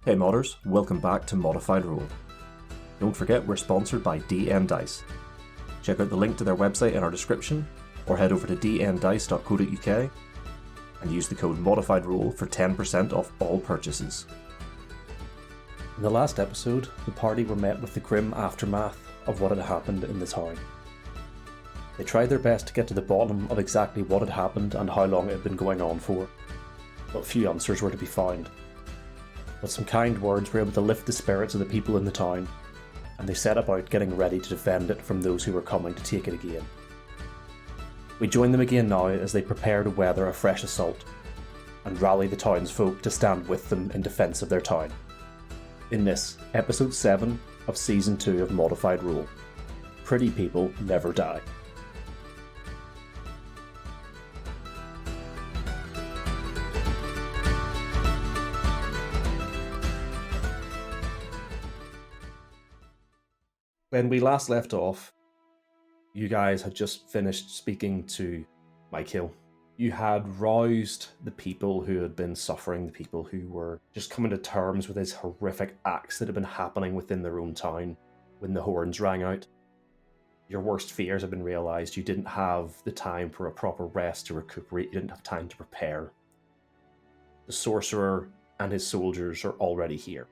Hey modders, welcome back to ModifedRoll. Don't forget we're sponsored by DM Dice. Check out the link to their website in our description, or head over to dmdice.co.uk and use the code ModifedRoll for 10% off all purchases. In the last episode, the party were met with the grim aftermath of what had happened in the town. They tried their best to get to the bottom of exactly what had happened and how long it had been going on for, but few answers were to be found. But some kind words were able to lift the spirits of the people in the town, and they set about getting ready to defend it from those who were coming to take it again. We join them again now as they prepare to weather a fresh assault, and rally the townsfolk to stand with them in defence of their town. In this, episode 7 of season 2 of ModifedRoll, Pretty People Never Die. When we last left off, you guys had just finished speaking to Michael. You had roused the people who had been suffering, the people who were just coming to terms with this horrific acts that had been happening within their own town when the horns rang out. Your worst fears had been realised. You didn't have the time for a proper rest to recuperate. You didn't have time to prepare. The Sorcerer and his soldiers are already here.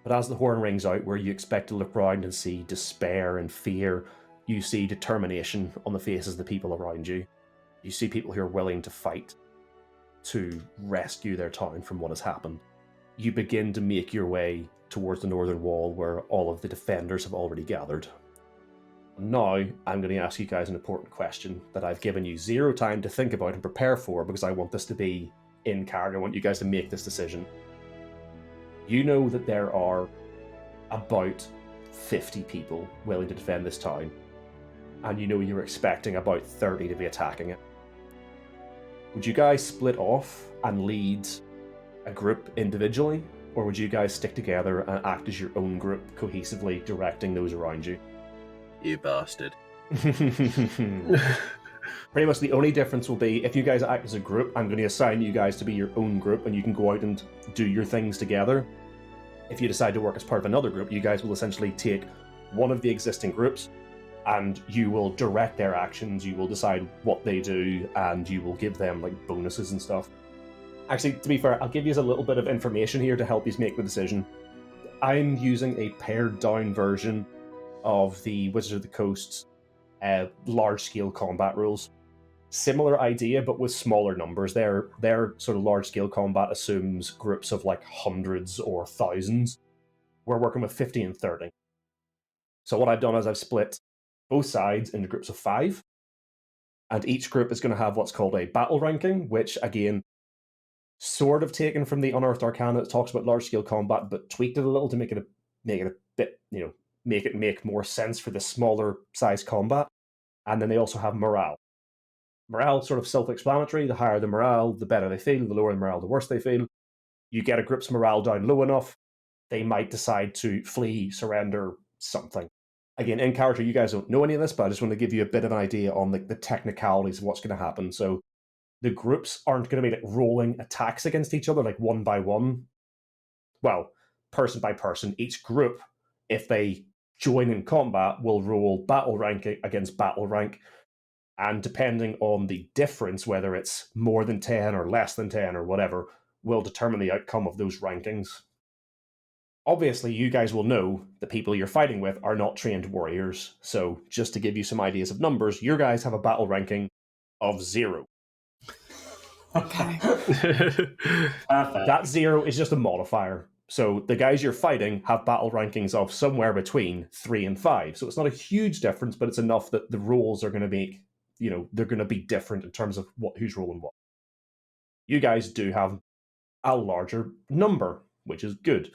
But as the horn rings out, where you expect to look round and see despair and fear, you see determination on the faces of the people around you. You see people who are willing to fight to rescue their town from what has happened. You begin to make your way towards the northern wall where all of the defenders have already gathered. Now, I'm going to ask you guys an important question that I've given you zero time to think about and prepare for because I want this to be in character. I want you guys to make this decision. You know that there are about 50 people willing to defend this town, and you know you're expecting about 30 to be attacking it. Would you guys split off and lead a group individually, or would you guys stick together and act as your own group, cohesively directing those around you? You bastard. Pretty much the only difference will be if you guys act as a group, I'm going to assign you guys to be your own group and you can go out and do your things together. If you decide to work as part of another group, you guys will essentially take one of the existing groups and you will direct their actions, you will decide what they do, and you will give them like bonuses and stuff. Actually, to be fair, I'll give you a little bit of information here to help you make the decision. I'm using a pared down version of the Wizards of the Coast's large-scale combat rules. Similar idea, but with smaller numbers. Their sort of large-scale combat assumes groups of like hundreds or thousands. We're working with 50 and 30. So what I've done is I've split both sides into groups of 5, and each group is going to have what's called a battle ranking, which again, sort of taken from the Unearthed Arcana that talks about large-scale combat, but tweaked it a little to make it a bit, make it make more sense for the smaller size combat. And then they also have morale. Morale, sort of self-explanatory. The higher the morale, the better they feel. The lower the morale, the worse they feel. You get a group's morale down low enough, they might decide to flee, surrender, something. Again, in character, you guys don't know any of this, but I just want to give you a bit of an idea on the technicalities of what's going to happen. So the groups aren't going to be like rolling attacks against each other, like one by one. Well, person by person. Each group, if they join in combat, will roll battle rank against battle rank. And depending on the difference, whether it's more than 10 or less than 10 or whatever, will determine the outcome of those rankings. Obviously, you guys will know the people you're fighting with are not trained warriors. So just to give you some ideas of numbers, your guys have a battle ranking of 0. Okay. That 0 is just a modifier. So the guys you're fighting have battle rankings of somewhere between 3 and 5. So it's not a huge difference, but it's enough that the rolls are going to make, they're going to be different in terms of who's rolling what. You guys do have a larger number, which is good.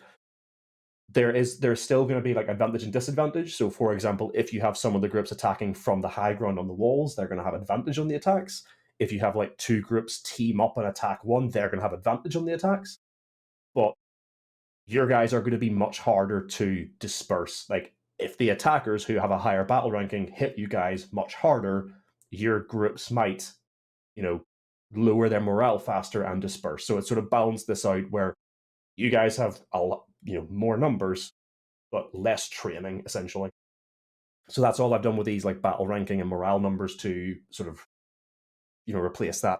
There's still going to be like advantage and disadvantage. So for example, if you have some of the groups attacking from the high ground on the walls, they're going to have advantage on the attacks. If you have like 2 groups team up and attack one, they're going to have advantage on the attacks. But your guys are going to be much harder to disperse. Like, if the attackers who have a higher battle ranking hit you guys much harder, your groups might, lower their morale faster and disperse. So it sort of balanced this out where You guys have a lot, more numbers, but less training, essentially. So that's all I've done with these like battle ranking and morale numbers to sort of, replace that.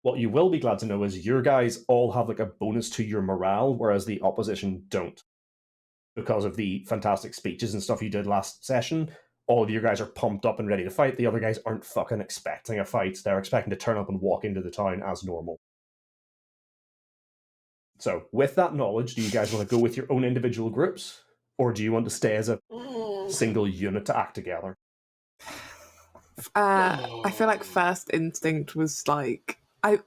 What you will be glad to know is your guys all have like a bonus to your morale, whereas the opposition don't. Because of the fantastic speeches and stuff you did last session, all of your guys are pumped up and ready to fight. The other guys aren't fucking expecting a fight. They're expecting to turn up and walk into the town as normal. So, with that knowledge, do you guys want to go with your own individual groups? Or do you want to stay as a single unit to act together? I feel like first instinct was like, do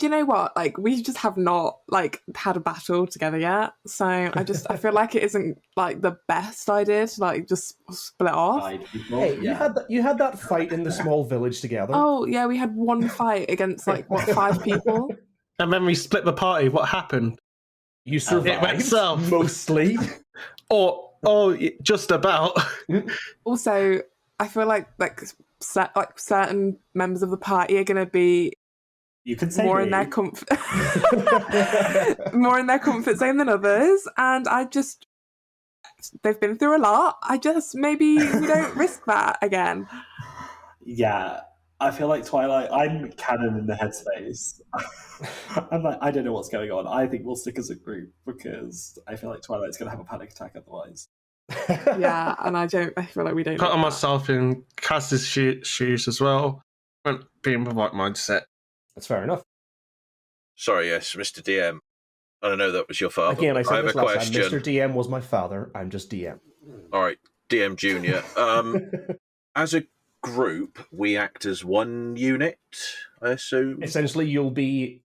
you know what? Like, we just have not like had a battle together yet, so I feel like it isn't like the best idea to like just split off. Hey, you had that fight in the small village together. Oh yeah, we had one fight against like 5 people, and then we split the party. What happened? You survived. It went south mostly, or just about. Also, I feel like certain members of the party are going to be more in their comfort zone than others, and they've been through a lot. Maybe we don't risk that again. Yeah, I feel like Twilight, I'm canon in the headspace. I'm like, I don't know what's going on. I think we'll stick as a group because I feel like Twilight's going to have a panic attack otherwise. Yeah, and I feel like we don't. Put on myself in Cass's shoes as well. Being the right mindset. That's fair enough. Sorry, yes, Mr. DM. I don't know that was your father. Again, I said have this a last question. time. Mr. DM was my father. I'm just DM. All right, DM Junior. As a group, we act as one unit, I assume. Essentially, you'll be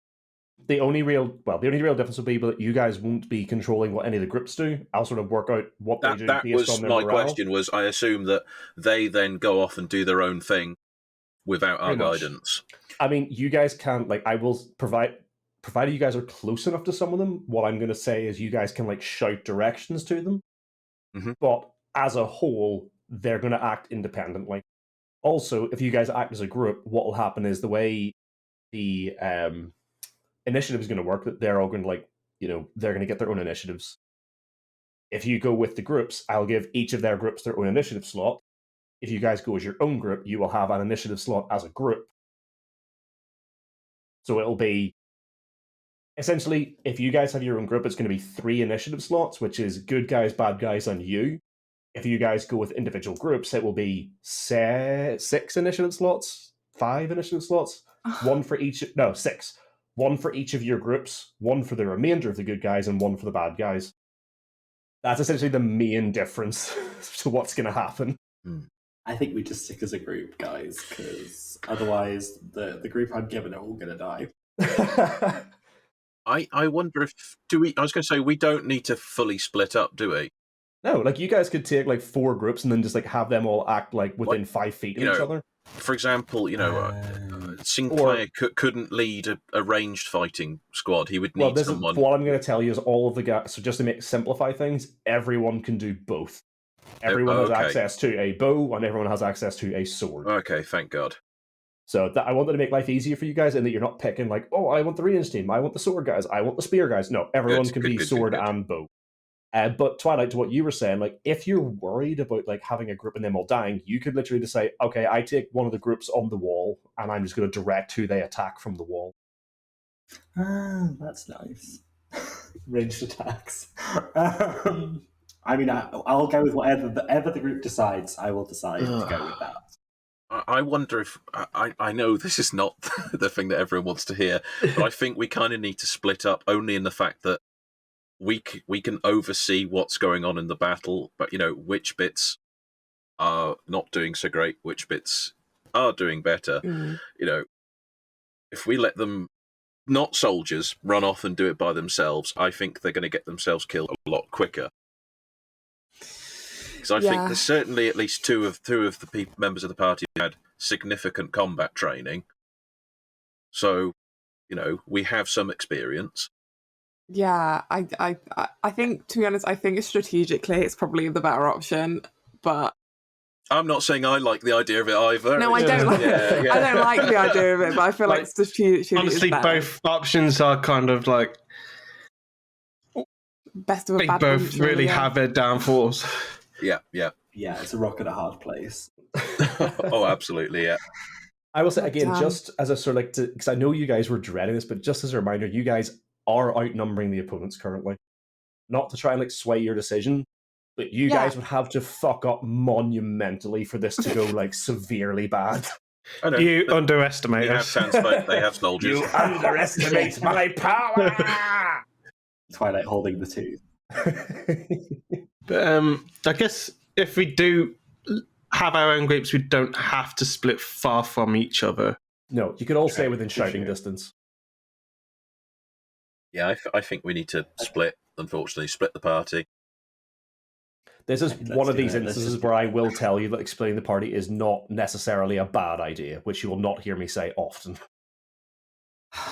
the only real difference will be that you guys won't be controlling what any of the groups do. I'll sort of work out what they do That based was on their my morale. question. Was I assume that they then go off and do their own thing without our guidance? I mean, you guys can I will provided you guys are close enough to some of them. What I'm going to say is you guys can shout directions to them, but as a whole, they're going to act independently. Also, if you guys act as a group, what will happen is the way the initiative is going to work, that they're all going to they're going to get their own initiatives. If you go with the groups, I'll give each of their groups their own initiative slot. If you guys go as your own group, you will have an initiative slot as a group. So it'll be essentially, if you guys have your own group, it's going to be 3 initiative slots, which is good guys, bad guys, and you. If you guys go with individual groups, it will be 6 initiative slots, 5 initiative slots, 1 for each. No, 6. 1 for each of your groups, 1 for the remainder of the good guys, and 1 for the bad guys. That's essentially the main difference to what's going to happen. I think we just stick as a group, guys, because otherwise the group I'm given are all going to die. I wonder if I was going to say we don't need to fully split up, do we? No, you guys could take 4 groups and then just have them all act within 5 feet of each other. For example, Sinclair couldn't lead a ranged fighting squad. He would need someone. What I'm going to tell you is all of the guys. So just to simplify things, everyone can do both. Everyone has access to a bow, and everyone has access to a sword. Okay, thank God. So I wanted to make life easier for you guys, in that you're not picking I want the range team, I want the sword guys, I want the spear guys. No, everyone can be sword and bow. But Twilight, to what you were saying, if you're worried about having a group and them all dying, you could literally just say, okay, I take one of the groups on the wall, and I'm just going to direct who they attack from the wall. That's nice. Ranged attacks. I mean, I'll go with whatever the group decides. I will decide to go with that. I wonder if I know this is not the thing that everyone wants to hear, but I think we kind of need to split up only in the fact that we can oversee what's going on in the battle, but which bits are not doing so great, which bits are doing better. If we let them, not soldiers, run off and do it by themselves, I think they're going to get themselves killed a lot quicker. Because I think there's certainly at least two of the members of the party who had significant combat training. So, we have some experience. Yeah, I think, to be honest, I think strategically it's probably the better option, but I'm not saying I like the idea of it either. No, I don't like it. I don't like the idea of it, but I feel like strategically honestly, both options are kind of best of a They bad both bunch, really yeah. have their downfalls. Yeah, yeah. Yeah, it's a rock and a hard place. Oh, absolutely, yeah. I will say God again, damn. just as a sort of like, because I know you guys were dreading this, but just as a reminder, you guys are outnumbering the opponents currently. Not to try and like sway your decision, but you guys would have to fuck up monumentally for this to go like severely bad. I know. You They underestimate have us. townsfolk, they have soldiers. You underestimate my power. Twilight holding the tooth. But, I guess if we do have our own groups, we don't have to split far from each other. No, you could all stay within for shouting sure. distance. Yeah, I think we need to split, unfortunately, split the party. This is Let's one of do these it. Let's instances just- where I will tell you that explaining the party is not necessarily a bad idea, which you will not hear me say often.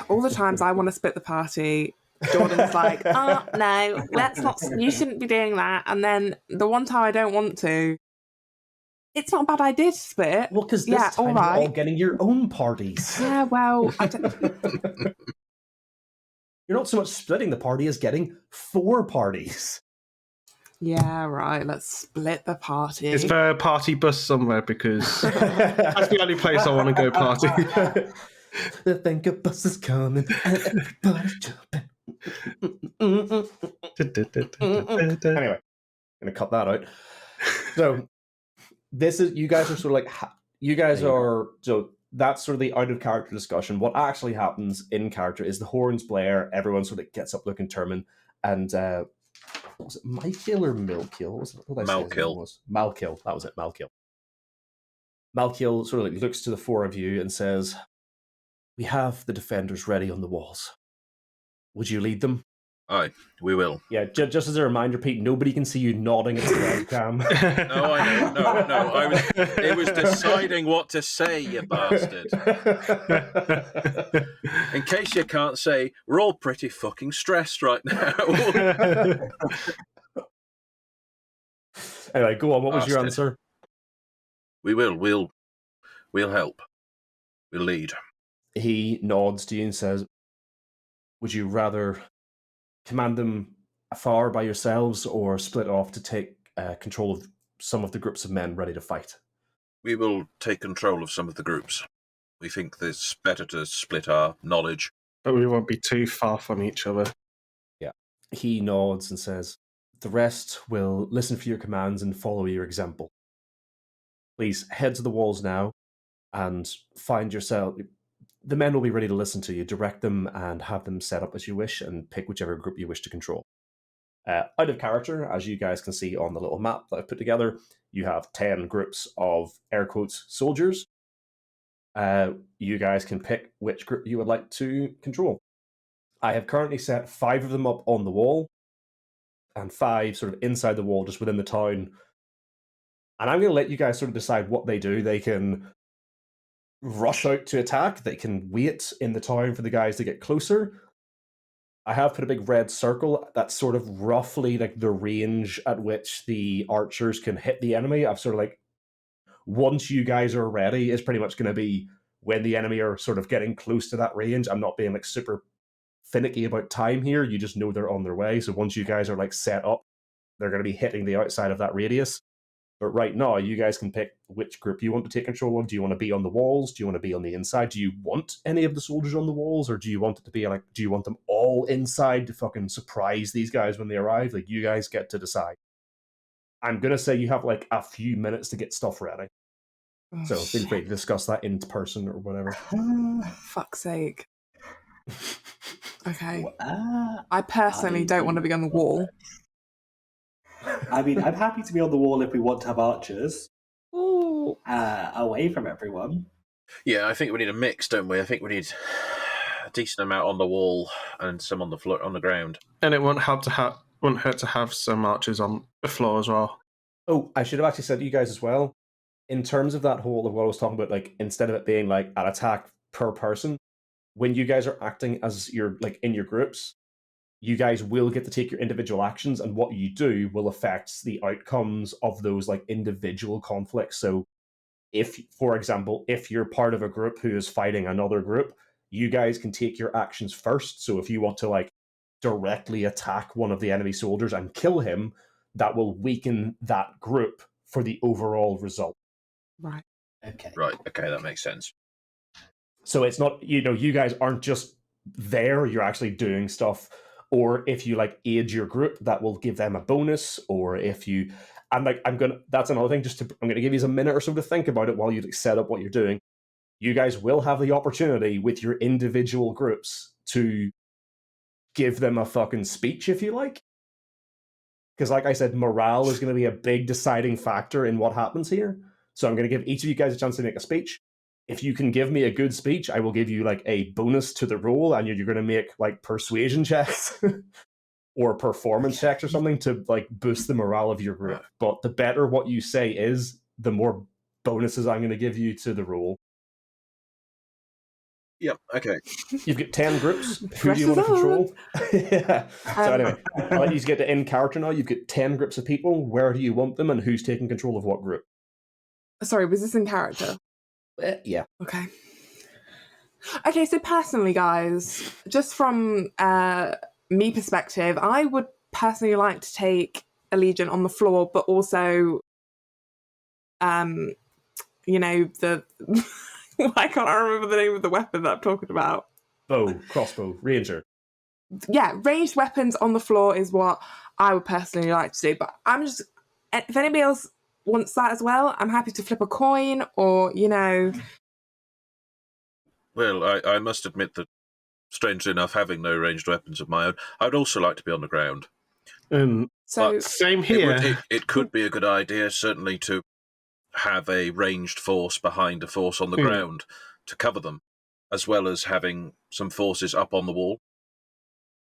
All the times I want to split the party, Jordan's like, oh, no, let's not, you shouldn't be doing that. And then the one time I don't want to, it's not a bad idea to split. Well, because this Yeah, time all you're all right. getting your own parties. Yeah, well, I don't, You're not so much splitting the party as getting 4 parties. yeah, right, let's split the party. Is there a party bus somewhere? Because that's the only place I want to go party. The Venga bus is coming and everybody's jumping. Anyway, I'm gonna cut that out. So this is, you guys are sort of like, you guys are, so that's sort of the out of character discussion. What actually happens in character is the horns blare, everyone sort of gets up looking determined, and was it Michael or Milkill? What did I say his name Malkill. was? Malkill, that was it, Malkill. Malkill sort of like looks to the 4 of you and says, we have the defenders ready on the walls. Would you lead them? Aye, we will. Yeah, just as a reminder, Pete, nobody can see you nodding at the webcam. No, I know. No. It was deciding what to say, you bastard. In case you can't say, we're all pretty fucking stressed right now. Anyway, go on. What was your Bastard. answer? We will. We'll help. We'll lead. He nods to you and says, would you rather command them afar by yourselves or split off to take control of some of the groups of men ready to fight? We will take control of some of the groups. We think it's better to split our knowledge. But we won't be too far from each other. He nods and says, the rest will listen for your commands and follow your example. Please head to the walls now and find yourself. The men will be ready to listen to you. Direct them and have them set up as you wish and pick whichever group you wish to control. Out of character, as you guys can see on the little map that I've put together, you have 10 groups of, air quotes, soldiers. You guys can pick which group you would like to control. I have currently set 5 of them up on the wall and 5 sort of inside the wall, just within the town. And I'm going to let you guys sort of decide what they do. They can rush out to attack. They can wait in the town for the guys to get closer. I have put a big red circle. That's sort of roughly like the range at which the archers can hit the enemy. I've sort of like, once you guys are ready, is pretty much going to be when the enemy are sort of getting close to that range. I'm not being like super finicky about time here. You just know they're on their way. So once you guys are like set up, they're going to be hitting the outside of that radius. But right now, you guys can pick which group you want to take control of. Do you want to be on the walls? Do you want to be on the inside? Do you want any of the soldiers on the walls? Or do you want it to be like, do you want them all inside to fucking surprise these guys when they arrive? Like, you guys get to decide. I'm going to say you have like a few minutes to get stuff ready. Oh, So feel free to discuss that in person or whatever. fuck's sake. Okay. I I personally don't want to be on the wall. mean, I'm happy to be on the wall if we want to have archers Ooh. away from everyone. Yeah, I think we need a mix, don't we? I think we need a decent amount on the wall and some on the floor, on the ground. And it won't hurt to have some archers on the floor as well. Oh, I should have actually said to you guys as well, in terms of that whole of what I was talking about, like instead of it being like an attack per person, when you guys are acting as your like in your groups, you guys will get to take your individual actions, and what you do will affect the outcomes of those like individual conflicts. So if, for example, if you're part of a group who is fighting another group, you guys can take your actions first. So if you want to like directly attack one of the enemy soldiers and kill him, that will weaken that group for the overall result. Right. Okay. Right. Okay, that makes sense. So it's not, you guys aren't just there, you're actually doing stuff. Or if you aid your group, that will give them a bonus. Or if you, that's another thing, I'm going to give you a minute or so to think about it while you set up what you're doing. You guys will have the opportunity with your individual groups to give them a fucking speech if you like. Because like I said, morale is going to be a big deciding factor in what happens here. So I'm going to give each of you guys a chance to make a speech. If you can give me a good speech, I will give you a bonus to the roll, and you're going to make persuasion checks or performance checks or something to boost the morale of your group. But the better what you say is, the more bonuses I'm going to give you to the roll. Yep. Okay. You've got 10 groups. Who do you want to control? Yeah. So anyway, I'll let you get to in character now. You've got 10 groups of people. Where do you want them, and who's taking control of what group? Sorry, was this in character? Yeah. Okay. Okay, so personally, guys, just from me perspective, I would personally like to take a legion on the floor, but also, the why can't I remember the name of the weapon that I'm talking about? Bow, crossbow, ranger. Yeah, ranged weapons on the floor is what I would personally like to do. But if anybody else wants that as well, I'm happy to flip a coin or, Well, I must admit that, strangely enough, having no ranged weapons of my own, I'd also like to be on the ground. So Same here. It could be a good idea, certainly, to have a ranged force behind a force on the ground to cover them, as well as having some forces up on the wall.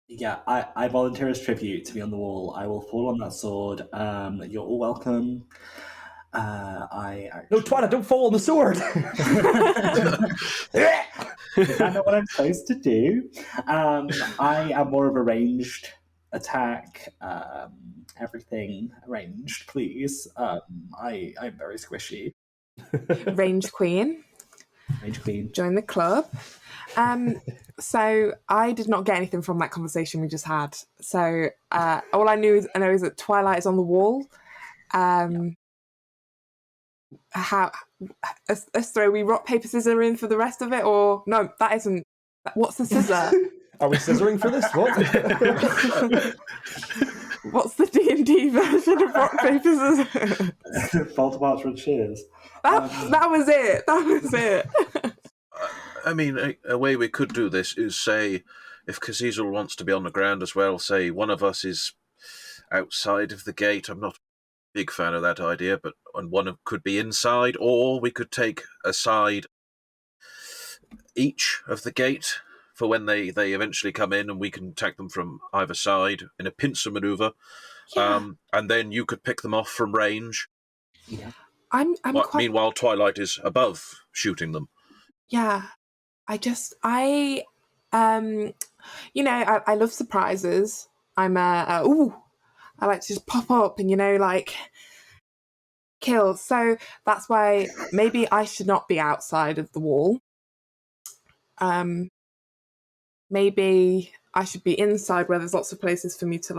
Yeah, I volunteer as tribute to be on the wall. I will fall on that sword. You're all welcome. No, Twilight, don't fall on the sword! Is that not what I'm supposed to do? I am more of a ranged attack. Everything ranged, please. I'm very squishy. Ranged queen. Ranged queen. Join the club. So I did not get anything from that conversation we just had. So all I know is that Twilight is on the wall. How let's throw we rock paper scissors in for the rest of it, or no? That isn't. What's the scissor? Are we scissoring for this? What? What's the D&D version of rock paper scissors? Baltimore March Cheers. That was it. That was it. I mean, a way we could do this is say, if Cazizal wants to be on the ground as well, say one of us is outside of the gate. I'm not a big fan of that idea, but one could be inside, or we could take a side each of the gate for when they eventually come in, and we can attack them from either side in a pincer maneuver. Yeah. And then you could pick them off from range. Yeah. Meanwhile, Twilight is above shooting them. Yeah. I love surprises. I like to just pop up and, kill. So that's why maybe I should not be outside of the wall. Maybe I should be inside where there's lots of places for me to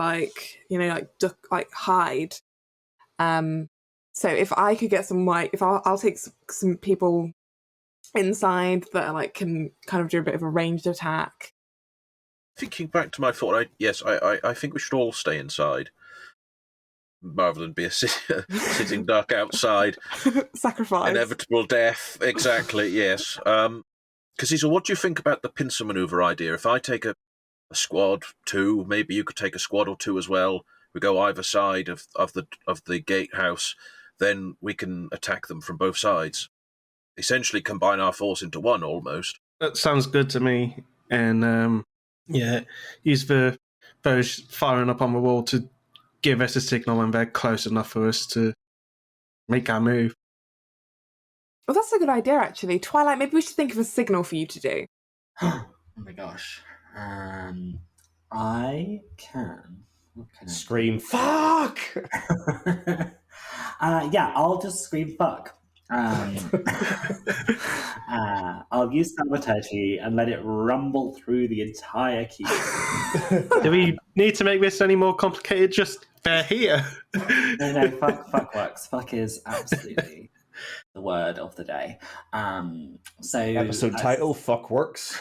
duck, hide. So if I could get some I'll take some people inside that can kind of do a bit of a ranged attack. Thinking back to my thought, I think we should all stay inside rather than be a sitting duck outside. Sacrifice. Inevitable death. Exactly. Yes. Cazizal, what do you think about the pincer maneuver idea? If I take a squad 2, maybe you could take a squad or 2 as well. We go either side of the gatehouse, then we can attack them from both sides. Essentially, combine our force into one almost. That sounds good to me. And use those firing up on the wall to give us a signal when they're close enough for us to make our move. Well, that's a good idea, actually. Twilight, maybe we should think of a signal for you to do. Oh my gosh. I can. What can I Scream, fuck! Yeah, I'll just scream fuck. I'll use Thaumaturgy and let it rumble through the entire keep. Do we need to make this any more complicated? Just they're here. No, fuck works. Fuck is absolutely the word of the day. So Episode title, Fuck Works.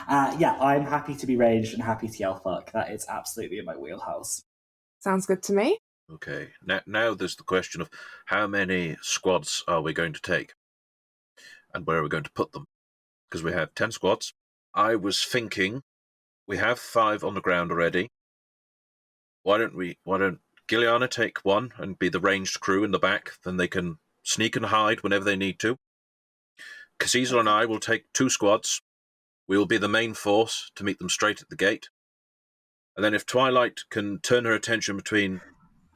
Yeah, I'm happy to be ranged and happy to yell fuck. That is absolutely in my wheelhouse. Sounds good to me. Okay, now there's the question of how many squads are we going to take? And where are we going to put them? Because we have 10 squads. I was thinking we have 5 on the ground already. Why don't Gilliana take one and be the ranged crew in the back? Then they can sneak and hide whenever they need to. Casizel and I will take 2 squads. We will be the main force to meet them straight at the gate. And then if Twilight can turn her attention between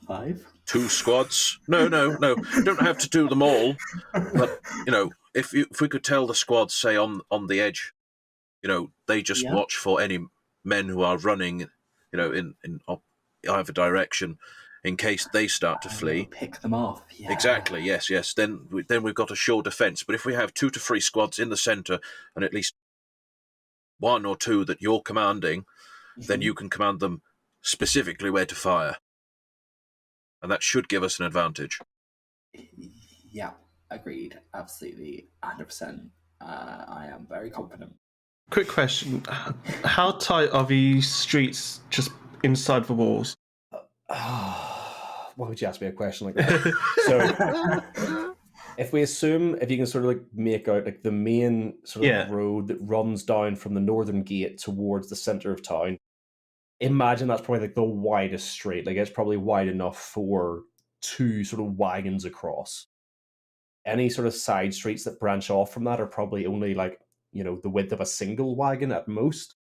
5? 2 squads. No. You don't have to do them all. But, if we could tell the squads, say, on the edge, they just watch for any men who are running, in either direction, in case they start to flee. Pick them off. Yeah. Exactly, yes. Then we've got a sure defence. But if we have 2 to 3 squads in the centre and at least 1 or 2 that you're commanding, then you can command them specifically where to fire. And that should give us an advantage. Yeah, agreed. Absolutely, 100%. I am very confident. Quick question. How tight are these streets just inside the walls? Why would you ask me a question like that? So, if you can sort of make out the main sort of road that runs down from the northern gate towards the centre of town, imagine that's probably the widest street. It's probably wide enough for 2 sort of wagons across. Any sort of side streets that branch off from that are probably only the width of a single wagon at most.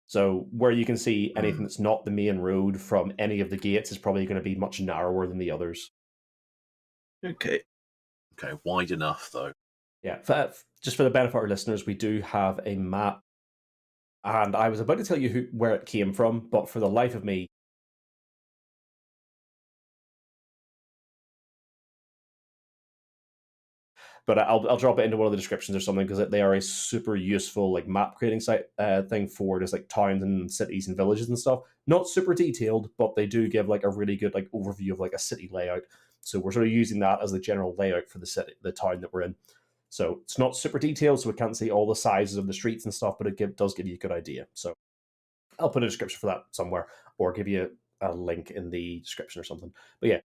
So where you can see anything that's not the main road from any of the gates is probably going to be much narrower than the others. Okay, wide enough though. Yeah, just for the benefit of our listeners, we do have a map. And I was about to tell you where it came from, but for the life of me, but I'll drop it into one of the descriptions or something because they are a super useful map creating site thing for just towns and cities and villages and stuff. Not super detailed, but they do give a really good overview of a city layout. So we're sort of using that as the general layout for the town that we're in. So it's not super detailed, so we can't see all the sizes of the streets and stuff, but it does give you a good idea. So I'll put a description for that somewhere, or give you a link in the description or something. But yeah,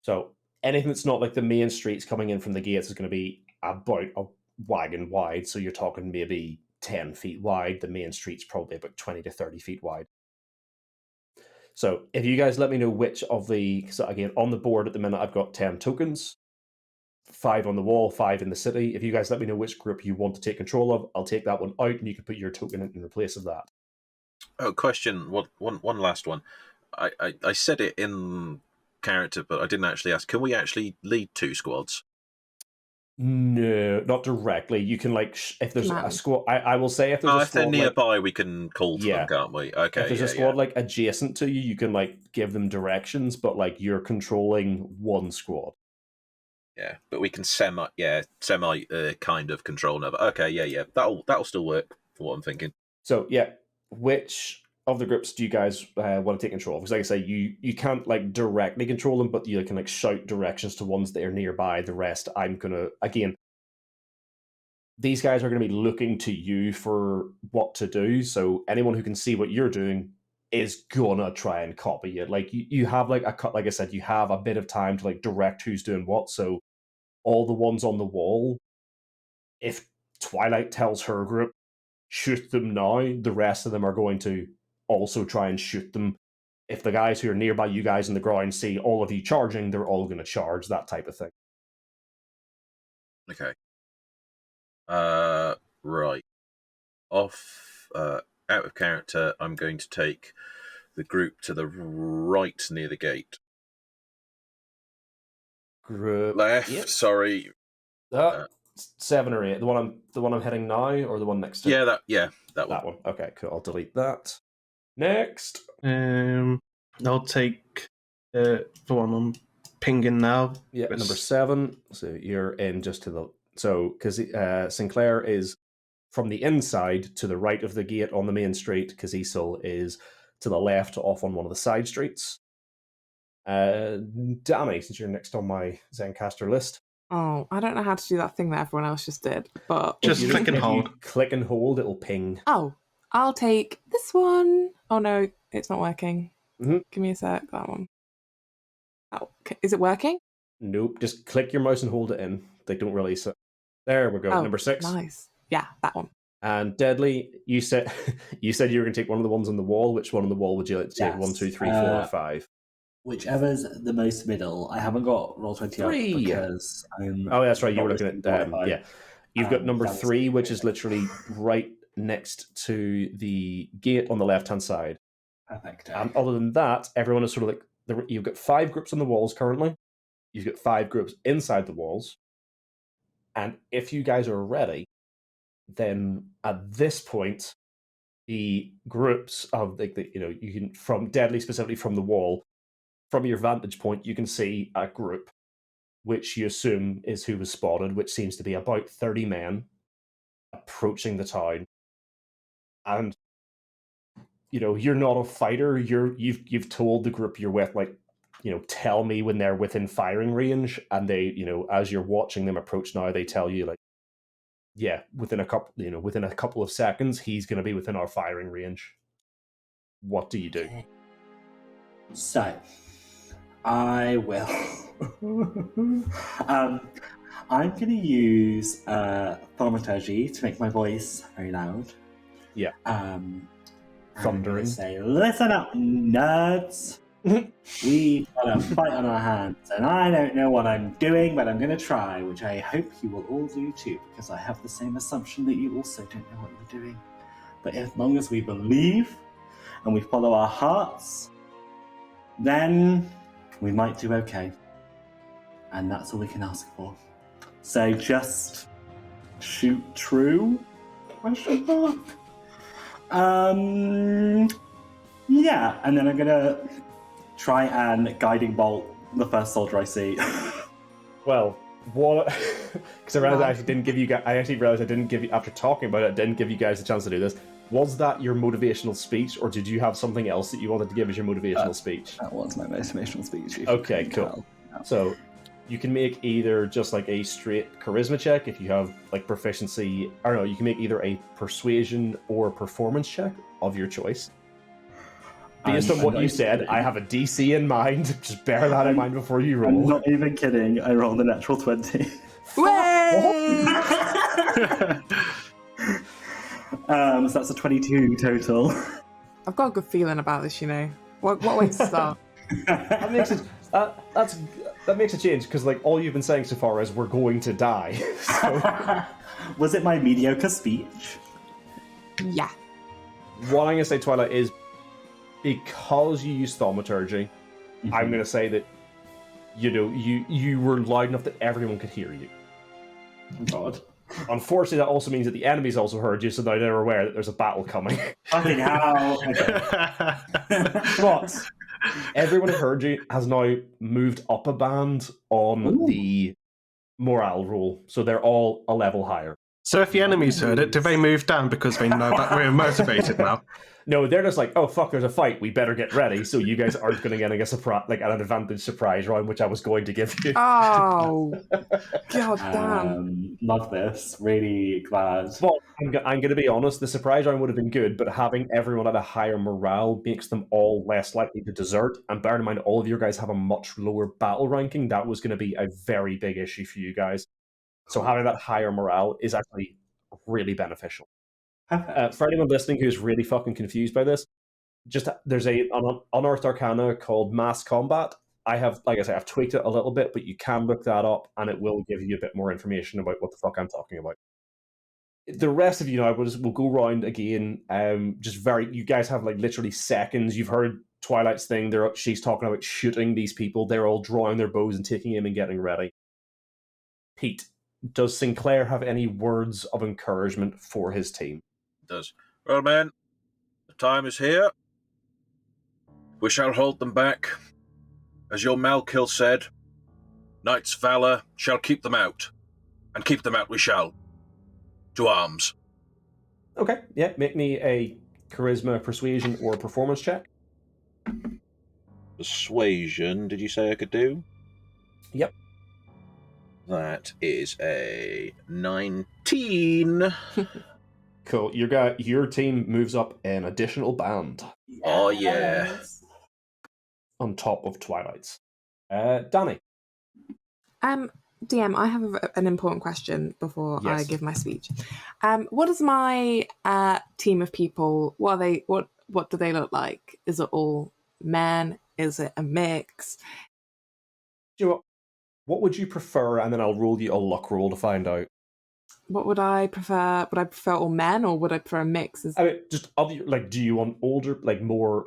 so anything that's not the main streets coming in from the gates is going to be about a wagon wide. So you're talking maybe 10 feet wide. The main street's probably about 20 to 30 feet wide. So if you guys let me know which of so again, on the board at the minute, I've got 10 tokens. 5 on the wall, 5 in the city. If you guys let me know which group you want to take control of, I'll take that one out and you can put your token in place of that. Oh, question. One last one. I said it in character, but I didn't actually ask. Can we actually lead 2 squads? No, not directly. You can if there's a squad. I will say if there's a squad, if they're nearby, we can call to them, can't we? Okay. If there's a squad adjacent to you, you can give them directions, but you're controlling one squad. Yeah, but we can semi kind of control now. But okay, yeah, that'll still work for what I'm thinking. So yeah, which of the groups do you guys want to take control of? Because I say, you can't directly control them, but you can shout directions to ones that are nearby. The rest, I'm gonna these guys are going to be looking to you for what to do. So anyone who can see what you're doing is gonna try and copy it. You have like I said, you have a bit of time to direct who's doing what. So all the ones on the wall, if Twilight tells her group, shoot them now, the rest of them are going to also try and shoot them. If the guys who are nearby you guys on the ground see all of you charging, they're all going to charge, that type of thing. Okay. Right. Out of character, I'm going to take the group to the right near the gate. Group left. Yep. Sorry. 7 or 8. The one I'm heading now, or the one next to? That one. That one. Okay, cool. I'll delete that. Next. I'll take the one on pinging now. Yeah, number 7. So you're in just to the... So, because Sinclair is from the inside to the right of the gate on the main street. Casisil is to the left off on one of the side streets. Danny, since you're next on my Zencaster list. Oh, I don't know how to do that thing that everyone else just did, but... Just click and If you hold. click and hold, it'll ping. Oh, I'll take this one. Oh no, it's not working. Mhm. Give me a sec, that one. Oh, okay. Is it working? Nope, just click your mouse and hold it in. They don't release it. There we go, Oh, number 6. Nice. Yeah, that one. And Deadly, you said you were going to take one of the ones on the wall. Which one on the wall would you like to take? Yes. 1, 2, 3, 4, or 5? Whichever's the most middle. I haven't got Roll20 up 3. because I'm... Oh, that's right. You were looking at qualified. yeah. You've got number that was 3, which great. is literally right next to the gate on the left-hand side. Perfect. And other than that, everyone is sort of like you've got 5 groups on the walls currently. You've got 5 groups inside the walls. And if you guys are ready, then at this point, the groups of you can, from Deadly specifically from the wall, from your vantage point, you can see a group which you assume is who was spotted, which seems to be about 30 men approaching the town. And you're not a fighter. You've told the group you're with, like, tell me when they're within firing range, and they, as you're watching them approach now, they tell you, like, yeah, within a couple of seconds, he's going to be within our firing range. What do you do? So, I will. I'm going to use thaumaturgy to make my voice very loud. Yeah. I'm Thundering. gonna say, listen up, nerds. We've got a fight on our hands, and I don't know what I'm doing, but I'm going to try, which I hope you will all do too, because I have the same assumption that you also don't know what you're doing. But as long as we believe and we follow our hearts, then we might do okay. And that's all we can ask for. So just shoot true? Question mark. Yeah, and then I'm gonna try and guiding bolt the first soldier I see. Well, what? Because I realized I actually didn't give you guys. I actually realized I didn't give you, after talking about it, I didn't give you guys a chance to do this. Was that your motivational speech, or did you have something else that you wanted to give as your motivational speech? That was my motivational speech. Okay, cool. So you can make either just like a straight charisma check if you have like proficiency, or no, you can make either a persuasion or performance check of your choice. Based on what you said, I have a DC in mind. Just bear that in mind before you roll. I'm not even kidding. I rolled a natural 20. So that's a 22 total. I've got a good feeling about this, What way to start? That makes it that makes a change, because like all you've been saying so far is we're going to die. So Was it my mediocre speech? Yeah. what I'm going to say, Twilight, is because you use thaumaturgy, I'm going to say that you were loud enough that everyone could hear you. Oh, God. Unfortunately, that also means that the enemies also heard you, so now they're aware that there's a battle coming. Fucking hell. Okay. But everyone who heard you has now moved up a band on the morale roll, so they're all a level higher. So if the enemies heard it, do they move down because they know that we're motivated now? No, they're just like, oh fuck, there's a fight, we better get ready, so you guys aren't going to get a surprise, like an advantage surprise round, which I was going to give you. Oh, God damn. Love this. Really glad. But I'm going to be honest, the surprise round would have been good, but having everyone at a higher morale makes them all less likely to desert, and bear in mind, all of you guys have a much lower battle ranking. That was going to be a very big issue for you guys. So having that higher morale is actually really beneficial. For anyone listening who's really fucking confused by this, just there's an unearthed arcana called Mass Combat. I have, like I said, I've tweaked it a little bit, but you can look that up, and it will give you a bit more information about what the fuck I'm talking about. The rest of you now, we'll go round again. You guys have like literally seconds. You've heard Twilight's thing. She's talking about shooting these people. They're all drawing their bows and taking aim and getting ready. Pete, does Sinclair have any words of encouragement for his team? Does. Well, men, the time is here. We shall hold them back. As your Malkill said, Knight's valour shall keep them out, and keep them out we shall. To arms. Okay, yeah, make me a charisma, persuasion, or performance check. Persuasion, did you say I could do? Yep. That is a 19. Cool. Your team moves up an additional band Oh, yeah. Yes. on top of Twilight's. Danny. DM, I have an important question before I Yes. give my speech. What is my team of people? What are they? What do they look like? Is it all men? Is it a mix? Do you know what would you prefer? And then I'll roll you a luck roll to find out. What would I prefer? Would I prefer all men, or would I prefer a mix? I mean, just do you want older, more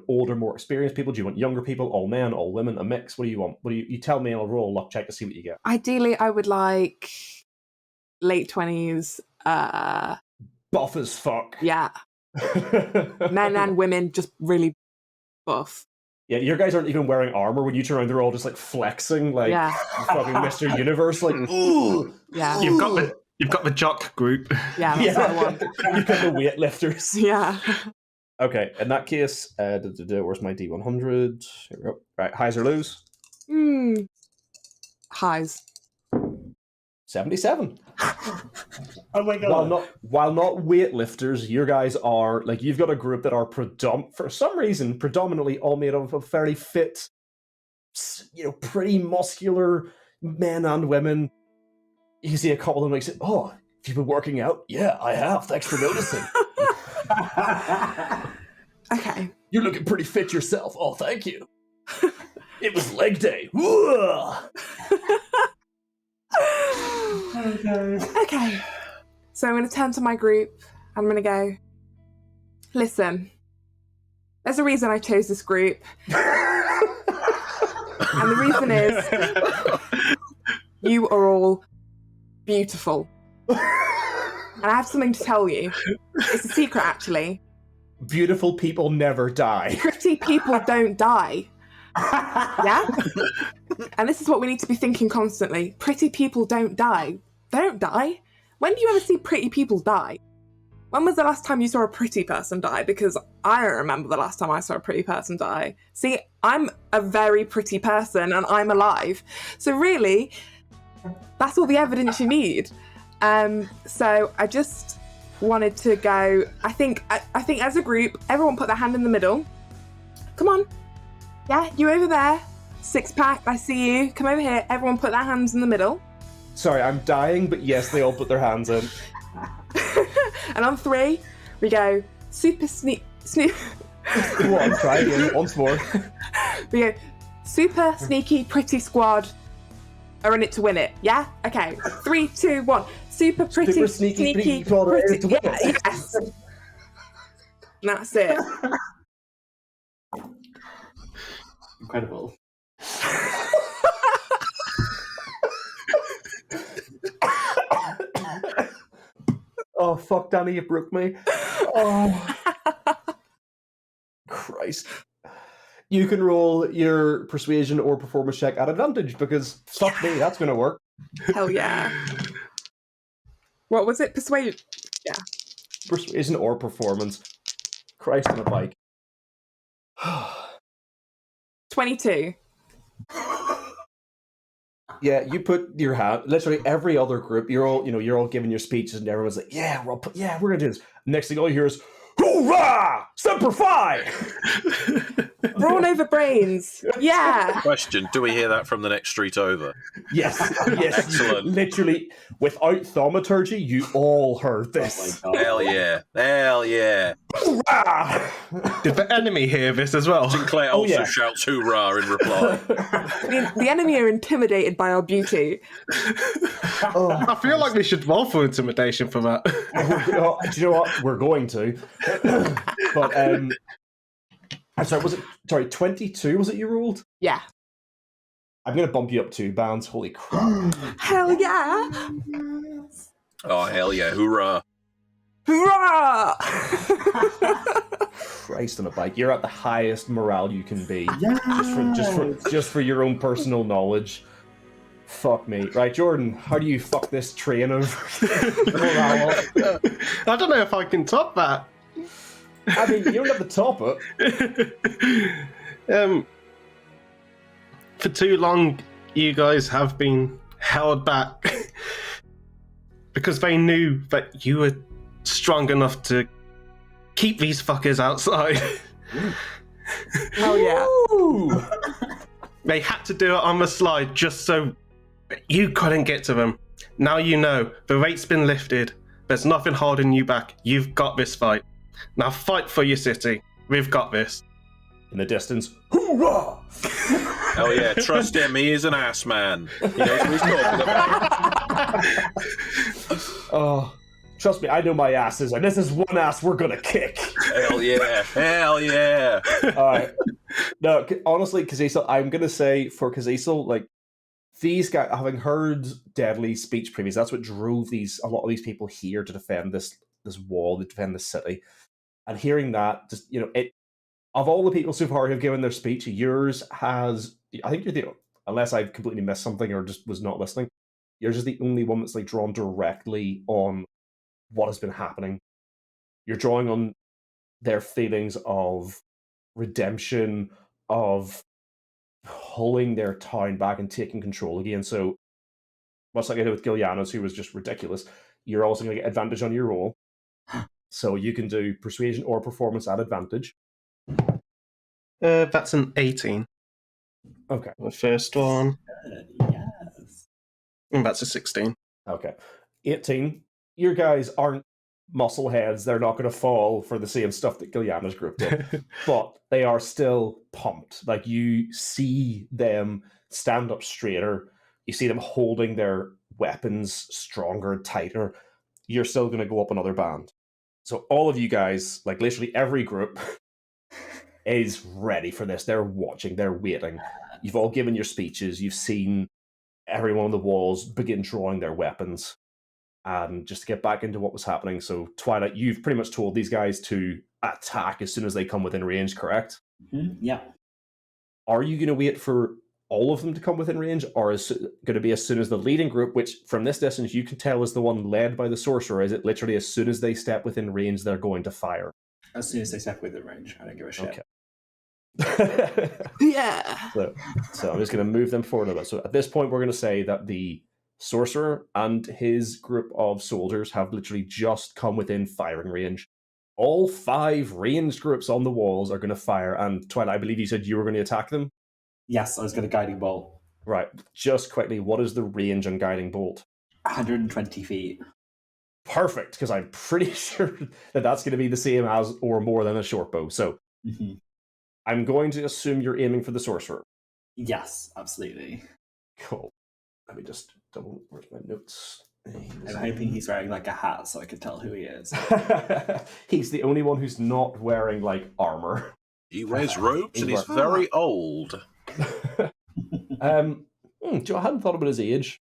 older, more experienced people? Do you want younger people, all men, all women, a mix? What do you want? What do you tell me? And I'll roll a luck check to see what you get. Ideally, I would like late 20s. Buff as fuck. Yeah, men and women, just really buff. Yeah, your guys aren't even wearing armor. When you turn around, they're all just like flexing, like Yeah. fucking Mr. Universe. Like, ooh, Yeah, You've got the jock group. yeah, that's what I want. You've got the weightlifters. Yeah. Okay, in that case, where's my D100? Here we go. Right, highs or lows? Highs. 77. Oh my god. While not weightlifters, your guys are you've got a group that are for some reason predominantly all made up of very fit, pretty muscular men and women. You see a couple of them say, "Oh, have you been working out?" "Yeah, I have. Thanks for noticing." Okay. "You're looking pretty fit yourself." "Oh, thank you." "It was leg day." Whoa! Okay. So I'm going to turn to my group. I'm going to go, listen, there's a reason I chose this group. And the reason is you are all beautiful. And I have something to tell you. It's a secret, actually. Beautiful people never die. Pretty people don't die. Yeah? And this is what we need to be thinking constantly. Pretty people don't die. They don't die. When do you ever see pretty people die? When was the last time you saw a pretty person die? Because I don't remember the last time I saw a pretty person die. See, I'm a very pretty person and I'm alive. So really, that's all the evidence you need. So I just wanted to go, I think as a group, everyone put their hand in the middle. Come on. Yeah, you over there. 6-pack, I see you. Come over here. Everyone put their hands in the middle. Sorry, I'm dying, but yes, they all put their hands in. And on 3, we go super sneak. Go on, try again, once more. We go super sneaky pretty squad are in it to win it. Yeah? Okay. 3, 2, 1. Super pretty Super sneaky squad are in it to win it. Yes. And that's it. Incredible. Oh, fuck, Danny, you broke me. Oh. Christ. You can roll your persuasion or performance check at advantage because, fuck me, that's going to work. Hell yeah. What was it? Persuasion? Yeah. Persuasion or performance. Christ on a bike. 22. Yeah, you put your hand. Literally every other group, you're all giving your speeches, and everyone's like, "Yeah, we're gonna do this." Next thing all you hear is, "Hoorah! Semper Fi!" Brawn over brains. Yeah. Question, do we hear that from the next street over? Yes. Excellent. Literally, without thaumaturgy, you all heard this. Oh my god. Hell yeah. Hoorah! Did the enemy hear this as well? Sinclair Oh, also yeah. shouts hoorah in reply. The enemy are intimidated by our beauty. Oh. I feel like we should roll for intimidation for that. Do you know what? We're going to. But I'm sorry, 22 was it you rolled? Yeah. I'm gonna bump you up 2 bands. Holy crap. Hell yeah. Oh, hell yeah, hoorah. Hurrah! Christ on a bike. You're at the highest morale you can be. Yeah. Just for your own personal knowledge. Fuck me. Right, Jordan, how do you fuck this train of morale? I don't know if I can top that. I mean, you don't have to top it. For too long, you guys have been held back because they knew that you were strong enough to keep these fuckers outside. Oh yeah. Ooh. They had to do it on the slide just so you couldn't get to them. Now you know, the rate's been lifted. There's nothing holding you back. You've got this fight. Now fight for your city. We've got this. In the distance, hoorah! Hell yeah, trust him, he is an ass man. He knows what he's talking about. Oh, trust me, I know my asses, and this is one ass we're gonna kick. Hell yeah, hell yeah. Alright. No, honestly, Kaziso, I'm gonna say for Kaziso, like, these guys, having heard Deadly's speech previous, that's what drove a lot of these people here to defend this wall, to defend this city. And hearing that, just, of all the people so far who have given their speech, yours has, I think you're unless I've completely missed something or just was not listening, yours is the only one that's like drawn directly on what has been happening. You're drawing on their feelings of redemption, of pulling their town back and taking control again. So much like I did with Gillianos, who was just ridiculous, you're also going to get advantage on your roll. So you can do persuasion or performance at advantage. That's an 18. Okay. The first one. Yes. And that's a 16. Okay. 18. Your guys aren't muscle heads. They're not going to fall for the same stuff that Gilliana's group did. But they are still pumped. Like, you see them stand up straighter. You see them holding their weapons stronger, tighter. You're still going to go up another band. So all of you guys, like literally every group, is ready for this. They're watching. They're waiting. You've all given your speeches. You've seen everyone on the walls begin drawing their weapons. And just to get back into what was happening, so Twilight, you've pretty much told these guys to attack as soon as they come within range, correct? Mm-hmm. Yeah. Are you going to wait for all of them to come within range, or is it going to be as soon as the leading group, which from this distance you can tell is the one led by the Sorcerer, is it literally as soon as they step within range they're going to fire? As soon as they step within range, I don't give a shit. Okay. Yeah. So I'm just going to move them forward a bit. So at this point we're going to say that the Sorcerer and his group of soldiers have literally just come within firing range. All 5 ranged groups on the walls are going to fire, and Twilight, I believe you said you were going to attack them? Yes, I was going to guiding bolt. Right, just quickly, what is the range on guiding bolt? 120 feet. Perfect, because I'm pretty sure that that's going to be the same as or more than a short bow. So I'm going to assume you're aiming for the Sorcerer. Yes, absolutely. Cool. Let me just double, where's my notes? I'm hoping he's wearing like a hat so I can tell who he is. He's the only one who's not wearing like armor. He wears robes and he's very old. I hadn't thought about his age.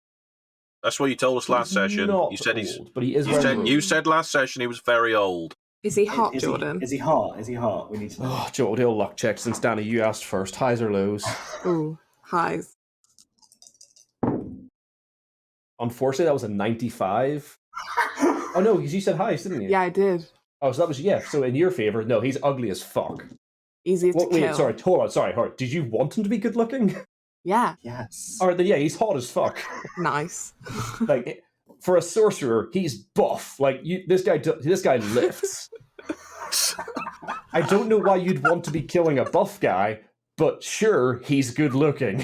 That's what you told us last session. You said he's old, but he is wearing robes. You said last session he was very old. Is he hot, Jordan? Is he hot? Is he hot? We need to know. Oh, Jordan, he'll luck check since Danny, you asked first. Highs or lows? Ooh, highs. Unfortunately, that was a 95. Oh no, because you said highs, didn't you? Yeah, I did. Oh, so that was, yeah, so in your favor, no, he's ugly as fuck. Easy to kill. Wait, sorry, hold on. Did you want him to be good looking? Yeah. Yes. Alright, then yeah, he's hot as fuck. Nice. Like, for a sorcerer, he's buff. Like, this guy lifts. I don't know why you'd want to be killing a buff guy, but sure, he's good looking.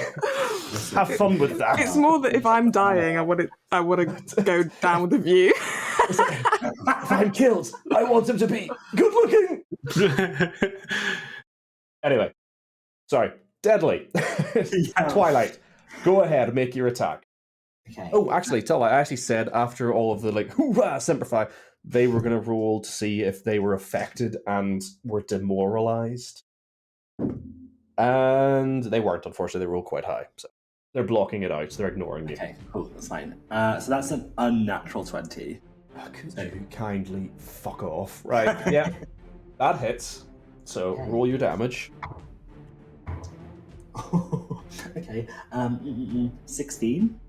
Have fun with that. It's more that if I'm dying, I want to go down with the view. If I'm killed, I want him to be good looking. Anyway, sorry. Deadly. Yeah. Twilight, go ahead and make your attack. Okay. Oh, actually, I actually said after all of the like, hoorah, Simplify, they were going to roll to see if they were affected and were demoralized. And they weren't, unfortunately. They rolled quite high. So they're blocking it out. So they're ignoring you. Okay, cool. That's fine. So that's an unnatural 20. Could you kindly fuck off? Right, yeah. That hits. So roll your damage. Okay. 16.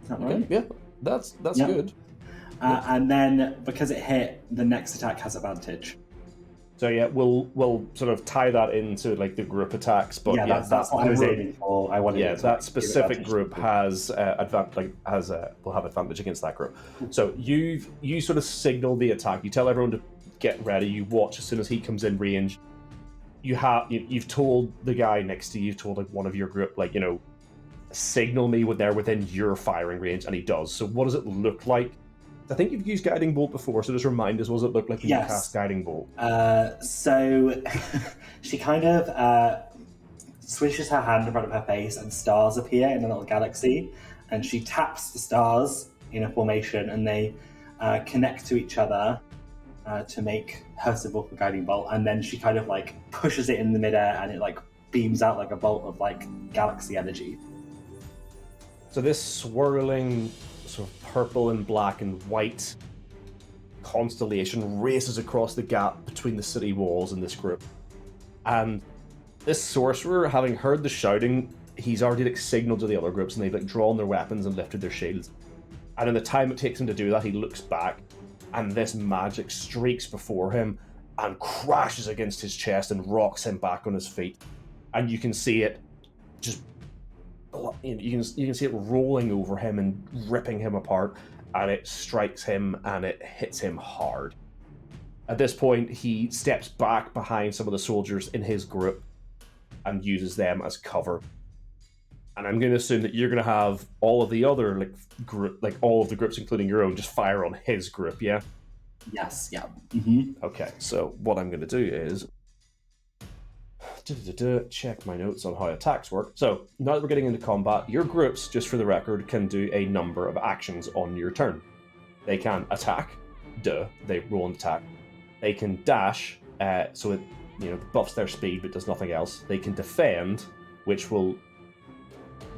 Is that Okay, right? yeah, that's Yeah. good. And then because it hit, the next attack has advantage. So yeah, we'll sort of tie that into like the group attacks, but yeah, that's what I was aiming for. I wanted yeah, it to that give specific advantage group to has will have advantage against that group. So you sort of signal the attack. You tell everyone to get ready. You watch as soon as he comes in range. You've told the guy next to you, you've told like one of your group, like, signal me when they're within your firing range, and he does. So what does it look like? I think you've used Guiding Bolt before, so just remind us, what does it look like when you cast Guiding Bolt? So she kind of swishes her hand in front of her face, and stars appear in a little galaxy, and she taps the stars in a formation, and they connect to each other to make her symbol for Guiding Bolt, and then she kind of like pushes it in the midair, and it like beams out like a bolt of like galaxy energy. So this swirling sort of purple and black and white constellation races across the gap between the city walls and this group. And this sorcerer, having heard the shouting, he's already like signaled to the other groups, and they've like drawn their weapons and lifted their shields. And in the time it takes him to do that, he looks back, and this magic streaks before him and crashes against his chest and rocks him back on his feet. And you can see it just, you can see it rolling over him and ripping him apart, and it strikes him and it hits him hard. At this point, he steps back behind some of the soldiers in his group and uses them as cover. And I'm going to assume that you're going to have all of the other all of the groups, including your own, just fire on his group, yeah? Yes, yeah. Mm-hmm. Okay, so what I'm going to do is check my notes on how attacks work. So now that we're getting into combat, your groups, just for the record, can do a number of actions on your turn. They can attack, they roll an attack. They can dash, so it buffs their speed but does nothing else. They can defend,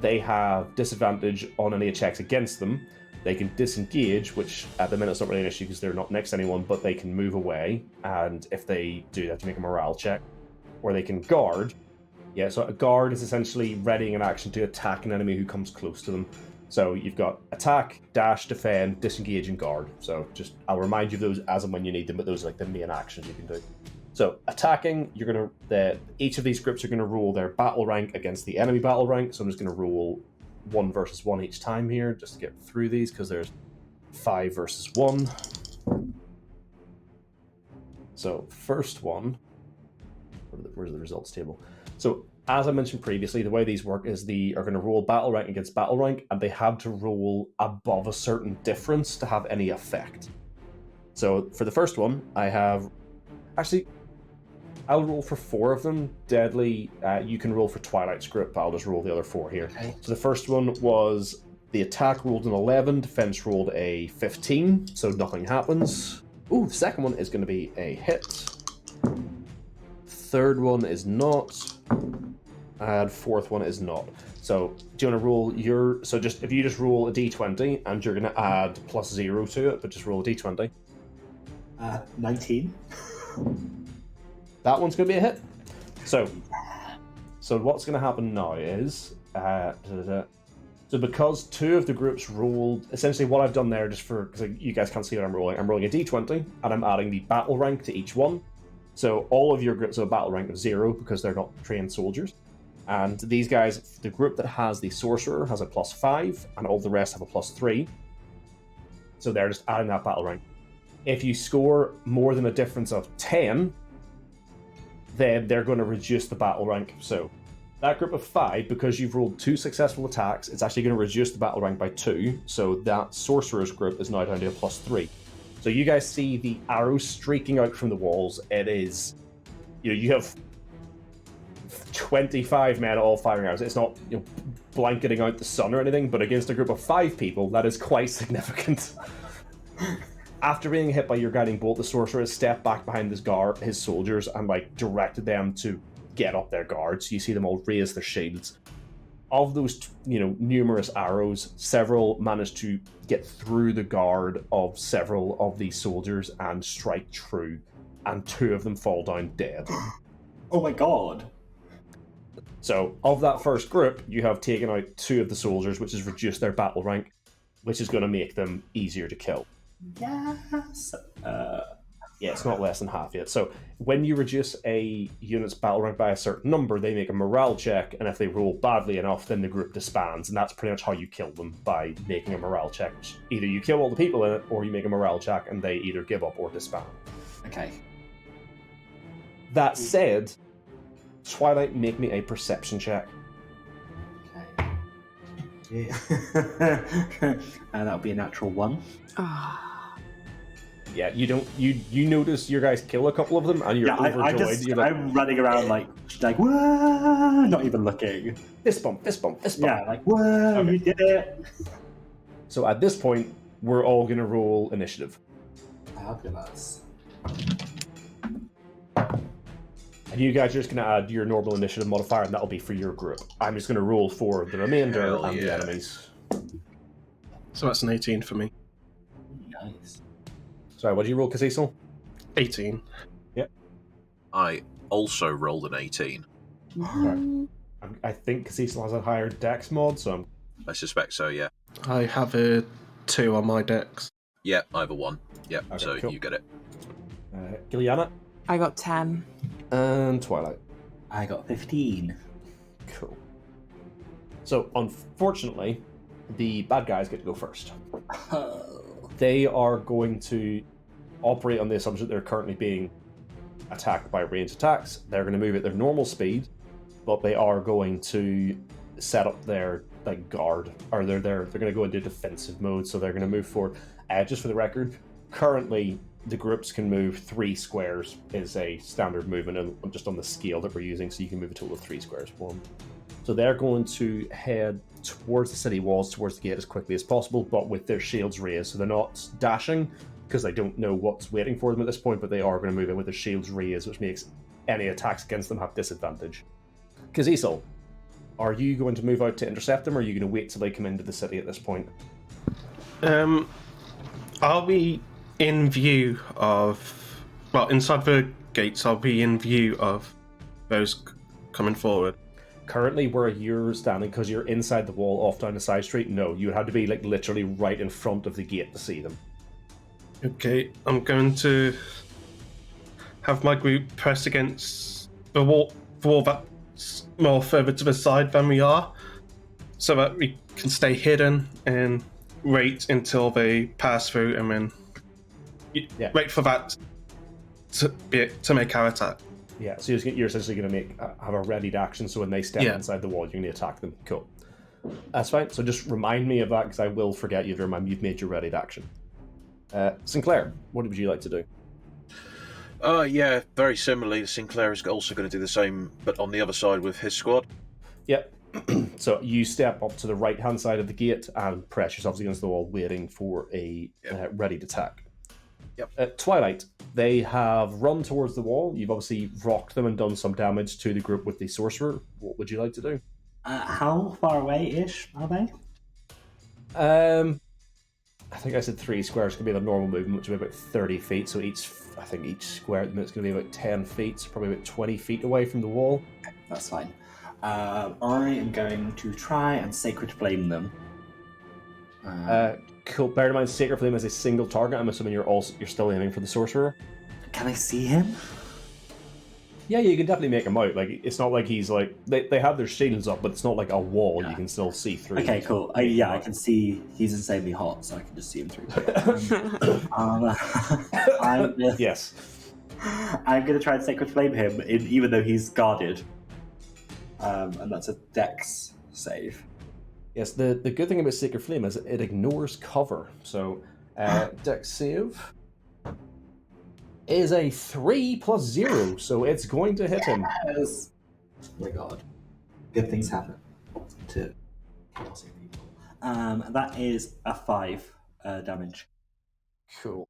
they have disadvantage on any checks against them. They can disengage, which at the minute is not really an issue because they're not next to anyone, but they can move away, and if they do, they have to make a morale check. Or they can guard. Yeah, so a guard is essentially readying an action to attack an enemy who comes close to them. So you've got attack, dash, defend, disengage, and guard. So I'll remind you of those as and when you need them, but those are like the main actions you can do. So attacking, each of these groups are going to roll their battle rank against the enemy battle rank. So I'm just going to roll 1 versus 1 each time here, just to get through these, because there's 5 versus 1. So first one, where's the results table? So as I mentioned previously, the way these work is they are going to roll battle rank against battle rank, and they have to roll above a certain difference to have any effect. So for the first one, I'll roll for 4 of them. Deadly, you can roll for Twilight's group, but I'll just roll the other 4 here. Okay. So the first one was the attack rolled an 11, defense rolled a 15, so nothing happens. Ooh, the second one is going to be a hit. Third one is not, and fourth one is not. So do you want to roll if you just roll a d20 and you're going to add +0 to it, but just roll a d20. 19. That one's going to be a hit. So what's going to happen now is, so because 2 of the groups rolled, essentially what I've done there, just because you guys can't see what I'm rolling a d20, and I'm adding the battle rank to each one. So all of your groups have a battle rank of 0 because they're not trained soldiers. And these guys, the group that has the Sorcerer has a +5, and all the rest have a +3. So they're just adding that battle rank. If you score more than a difference of 10, then they're going to reduce the battle rank. So that group of 5, because you've rolled 2 successful attacks, it's actually going to reduce the battle rank by 2. So that Sorcerer's group is now down to a +3. So you guys see the arrows streaking out from the walls. It is, you have 25 men all firing arrows. It's not blanketing out the sun or anything, but against a group of 5 people, that is quite significant. After being hit by your guiding bolt, the sorcerer has stepped back behind his soldiers and directed them to get up their guards. You see them all raise their shields. Of those, numerous arrows, several managed to get through the guard of several of these soldiers and strike true, and 2 of them fall down dead. Oh my god. So, of that first group, you have taken out 2 of the soldiers, which has reduced their battle rank. which is going to make them easier to kill. Yes. Yeah, it's not less than half yet. So when you reduce a unit's battle rank by a certain number, they make a morale check, and if they roll badly enough, then the group disbands, and that's pretty much how you kill them, by making a morale check. Either you kill all the people in it, or you make a morale check, and they either give up or disband. Okay. That said, Twilight, make me a perception check. Okay. And that'll be a natural 1. Yeah, you notice your guys kill a couple of them, and you're overjoyed. I'm running around like whoa, not even looking. Fist bump. Yeah, like whoa, Okay. You did it. So at this point, we're all going to roll initiative. Fabulous. And you guys are just going to add your normal initiative modifier, and that'll be for your group. I'm just going to roll for the remainder Hell and the yeah. enemies. So that's an 18 for me. Nice. Sorry, what did you roll, Cecil? 18. I also rolled an 18. I think Cecil has a higher dex mod, so I suspect so, yeah. I have a 2 on my decks. Yeah, I have a 1. Yeah, Okay, so cool. you get it. Gilliana I got 10. and Twilight. I got 15. Cool. So, unfortunately, the bad guys get to go first. They are going to operate on the assumption that they're currently being attacked by ranged attacks. They're going to move at their normal speed, but they are going to set up their guard, or they're going to go into defensive mode. So they're going to move forward. Just for the record, currently the groups can move 3 squares is a standard movement, and just on the scale that we're using, so you can move a total of 3 squares for them. So they're going to head towards the city walls, towards the gate as quickly as possible, but with their shields raised. So they're not dashing, because they don't know what's waiting for them at this point, but they are going to move in with their shields raised, which makes any attacks against them have disadvantage. Cecil, are you going to move out to intercept them, or are you going to wait till they come into the city at this point? I'll be in view of... Well, inside the gates, I'll be in view of those coming forward. Currently, where you're standing, because you're inside the wall off down the side street, no, you would have to be literally right in front of the gate to see them. Okay, I'm going to have my group press against the wall that's more further to the side than we are, so that we can stay hidden and wait until they pass through, and then wait for that to make our attack. Yeah, so you're essentially going to have a readied action, so when they step inside the wall, you're going to attack them. Cool. That's fine. So just remind me of that, because I will forget you to remind me you've made your readied action. Sinclair, what would you like to do? Yeah, very similarly, Sinclair is also going to do the same, but on the other side with his squad. Yep. So you step up to the right-hand side of the gate and press yourselves against the wall, waiting for a ready to attack. Yep. Twilight, they have run towards the wall. You've obviously rocked them and done some damage to the group with the Sorcerer. What would you like to do? How far away-ish are they? I think I said 3 squares could be the normal movement, which would be about 30 feet. So each square at the minute is going to be about 10 feet, so probably about 20 feet away from the wall. That's fine. I am going to try and Sacred Flame them. Cool. Bear in mind, Sacred Flame is a single target. I'm assuming you're still aiming for the Sorcerer. Can I see him? Yeah, you can definitely make him out. It's not like he's they have their shields up, but it's not like a wall. You can still see through. Okay, cool. I can see he's insanely hot, so I can just see him through. Yes. I'm going to try and Sacred Flame him, even though he's guarded. And that's a Dex save. Yes, the good thing about Sacred Flame is it ignores cover. So, Dex save is a 3 + 0, so it's going to hit him. Yes! Oh my god. Good things happen to chaotic people. That is a 5 damage. Cool.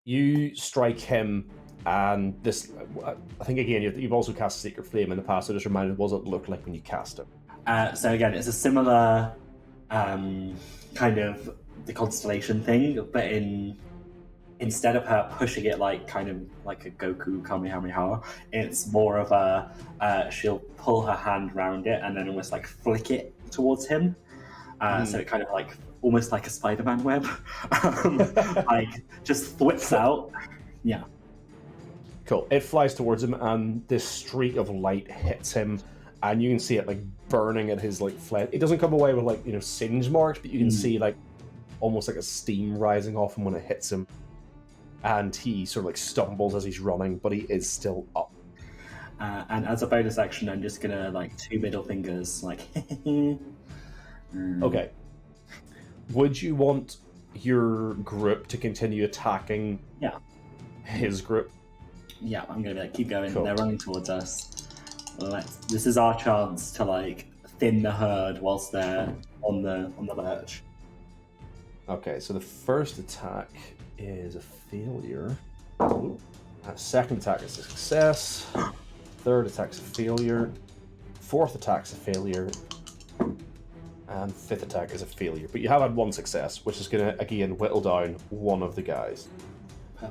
You strike him, and this... I think, again, you've also cast Sacred Flame in the past, so just remind me, what does it look like when you cast it? So again, it's a similar kind of the constellation thing, but instead of her pushing it kind of like a Goku Kamehameha, it's more of a she'll pull her hand around it and then almost flick it towards him. So it kind of like almost like a Spider-Man web, like just whips out. Yeah. Cool. It flies towards him, and this streak of light hits him, and you can see it like burning at his like flesh. It doesn't come away with like singe marks, but you can see like almost like a steam rising off him when it hits him, and he sort of like stumbles as he's running, but he is still up. And as a bonus action, I'm just gonna like 2 middle fingers, like. Okay. Would you want your group to continue attacking? His group. Yeah, I'm gonna be like, keep going. Cool. They're running towards us. This is our chance to like thin the herd whilst they're on the lurch. Okay, so the first attack is a failure. Second attack is a success. Third attack's a failure. Fourth attack's a failure. And fifth attack is a failure. But you have had one success, which is going to, again, whittle down one of the guys.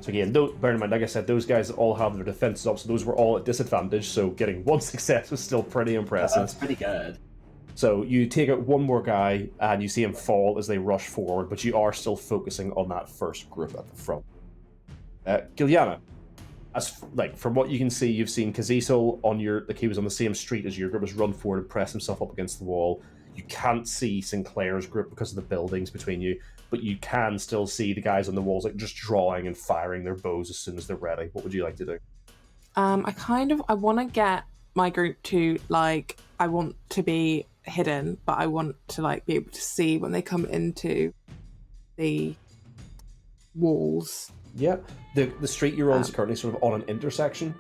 So again, bear in mind, like I said, those guys all have their defenses up, so those were all at disadvantage, so getting one success was still pretty impressive. That's pretty good. So you take out one more guy, and you see him fall as they rush forward, but you are still focusing on that first group at the front. Giliana, from what you can see, you've seen Kazisel on he was on the same street as your group, has run forward and pressed himself up against the wall. You can't see Sinclair's group because of the buildings between you, but you can still see the guys on the walls like just drawing and firing their bows as soon as they're ready. What would you like to do? I want to get my group to like, I want to be hidden, but I want to like be able to see when they come into the walls. Yeah, the street you're on is currently sort of on an intersection.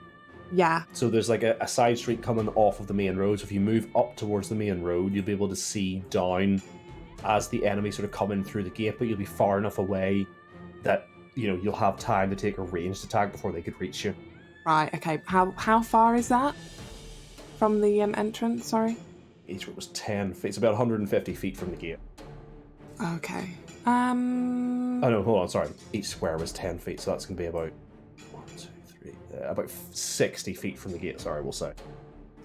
Yeah. So there's like a side street coming off of the main road. So if you move up towards the main road, you'll be able to see down as the enemy sort of come in through the gate, but you'll be far enough away that you'll have time to take a ranged attack before they could reach you. Right. Okay. How far is that from the entrance? Sorry. Each route was 10 feet. It's about 150 feet from the gate. Okay. Oh no, hold on. Sorry. Each square was 10 feet, so that's going to be about about 60 feet from the gate. Sorry, we'll say.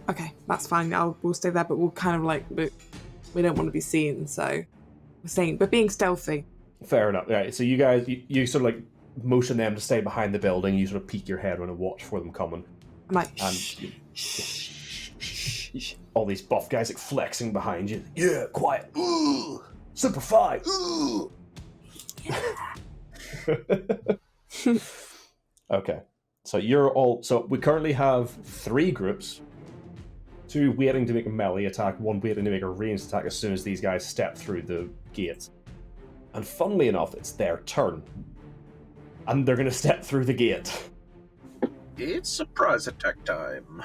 Okay, that's fine. We'll stay there, but we'll kind of like, we don't want to be seen, so we're being stealthy. Fair enough. Right. So you guys, you sort of like motion them to stay behind the building. You sort of peek your head around and watch for them coming. I'm like, all these buff guys like flexing behind you. Yeah, quiet. Ooh, simplify. Ooh. Okay. So we currently have 3 groups. 2 waiting to make a melee attack, 1 waiting to make a ranged attack as soon as these guys step through the gate. And funnily enough, it's their turn. And they're going to step through the gate. It's surprise attack time.